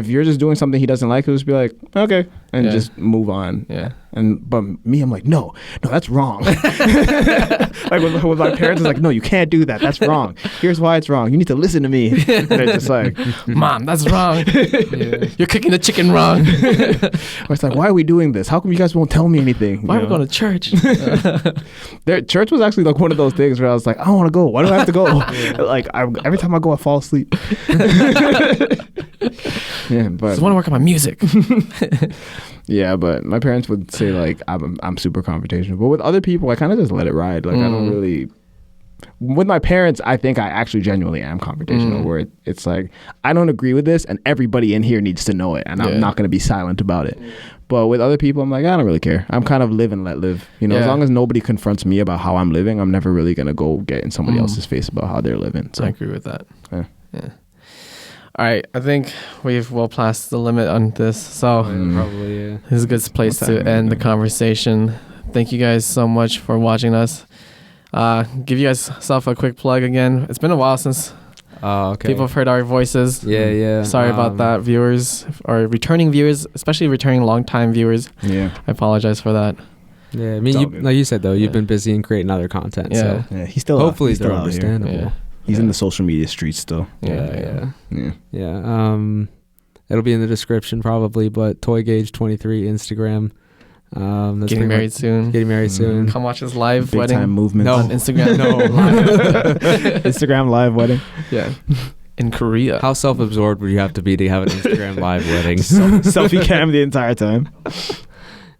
you're just doing something he doesn't like, he'll just be like, okay. and just move on. Yeah. But me, I'm like, no, that's wrong. Like with my parents, it's like, no, you can't do that. That's wrong. Here's why it's wrong. You need to listen to me. And they're just like, Mom, that's wrong. You're cooking the chicken wrong. Or it's like, why are we doing this? How come you guys won't tell me anything? Why are we going to church? Church was actually like one of those things where I was like, I don't want to go. Why do I have to go? Like every time I go, I fall asleep. Yeah, but I just want to work on my music. yeah, but my parents would say like I'm super confrontational, but with other people, I kind of just let it ride. Like I don't really. With my parents, I think I actually genuinely am confrontational. Where it's like I don't agree with this, and everybody in here needs to know it, and I'm not going to be silent about it. But with other people, I'm like, I don't really care. I'm kind of live and let live. You know, as long as nobody confronts me about how I'm living, I'm never really going to go get in somebody else's face about how they're living. So I agree with that. Yeah. All right, I think we've well past the limit on this, so probably this is a good place to end the conversation. Thank you guys so much for watching us. Give you guys self a quick plug again. It's been a while since people have heard our voices. Yeah. Sorry about that, viewers or returning viewers, especially returning long-time viewers. Yeah, I apologize for that. Yeah, I mean, like you said though, you've been busy and creating other content. Yeah. So he's still hopefully he's they're still understandable. Yeah. He's in the social media streets still. Yeah. It'll be in the description probably, but ToyGage23 Instagram. That's Getting married soon. Come watch us live Big wedding time movement on Instagram. Instagram live wedding. Yeah. In Korea. How self-absorbed would you have to be to have an Instagram live wedding? Selfie cam the entire time.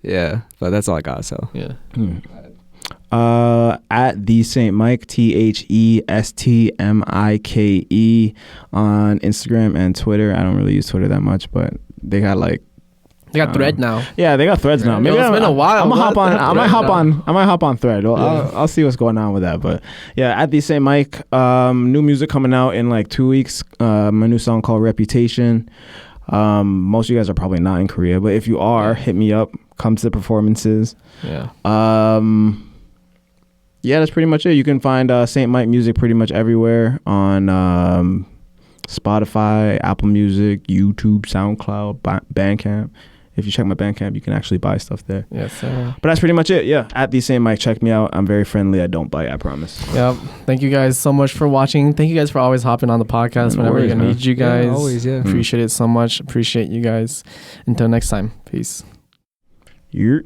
Yeah, but that's all I got. So yeah. At the Saint Mike, TheStmike on Instagram and Twitter. I don't really use Twitter that much, but they got Thread now. Yeah, they got Threads now. Maybe it's been a while. I'm gonna hop on. I might hop on Thread. I'll see what's going on with that. But yeah, at the Saint Mike, new music coming out in like 2 weeks. My new song called Reputation. Most of you guys are probably not in Korea, but if you are, hit me up. Come to the performances. Yeah. Yeah, that's pretty much it. You can find Saint Mike music pretty much everywhere on Spotify, Apple Music, YouTube, SoundCloud, Bandcamp. If you check my Bandcamp, you can actually buy stuff there. Yes, sir. But that's pretty much it. Yeah, at the Saint Mike, check me out. I'm very friendly. I don't bite. I promise. Yep. Thank you guys so much for watching. Thank you guys for always hopping on the podcast whenever we need you guys. Yeah, always, yeah. Appreciate it so much. Appreciate you guys. Until next time. Peace. Yeah.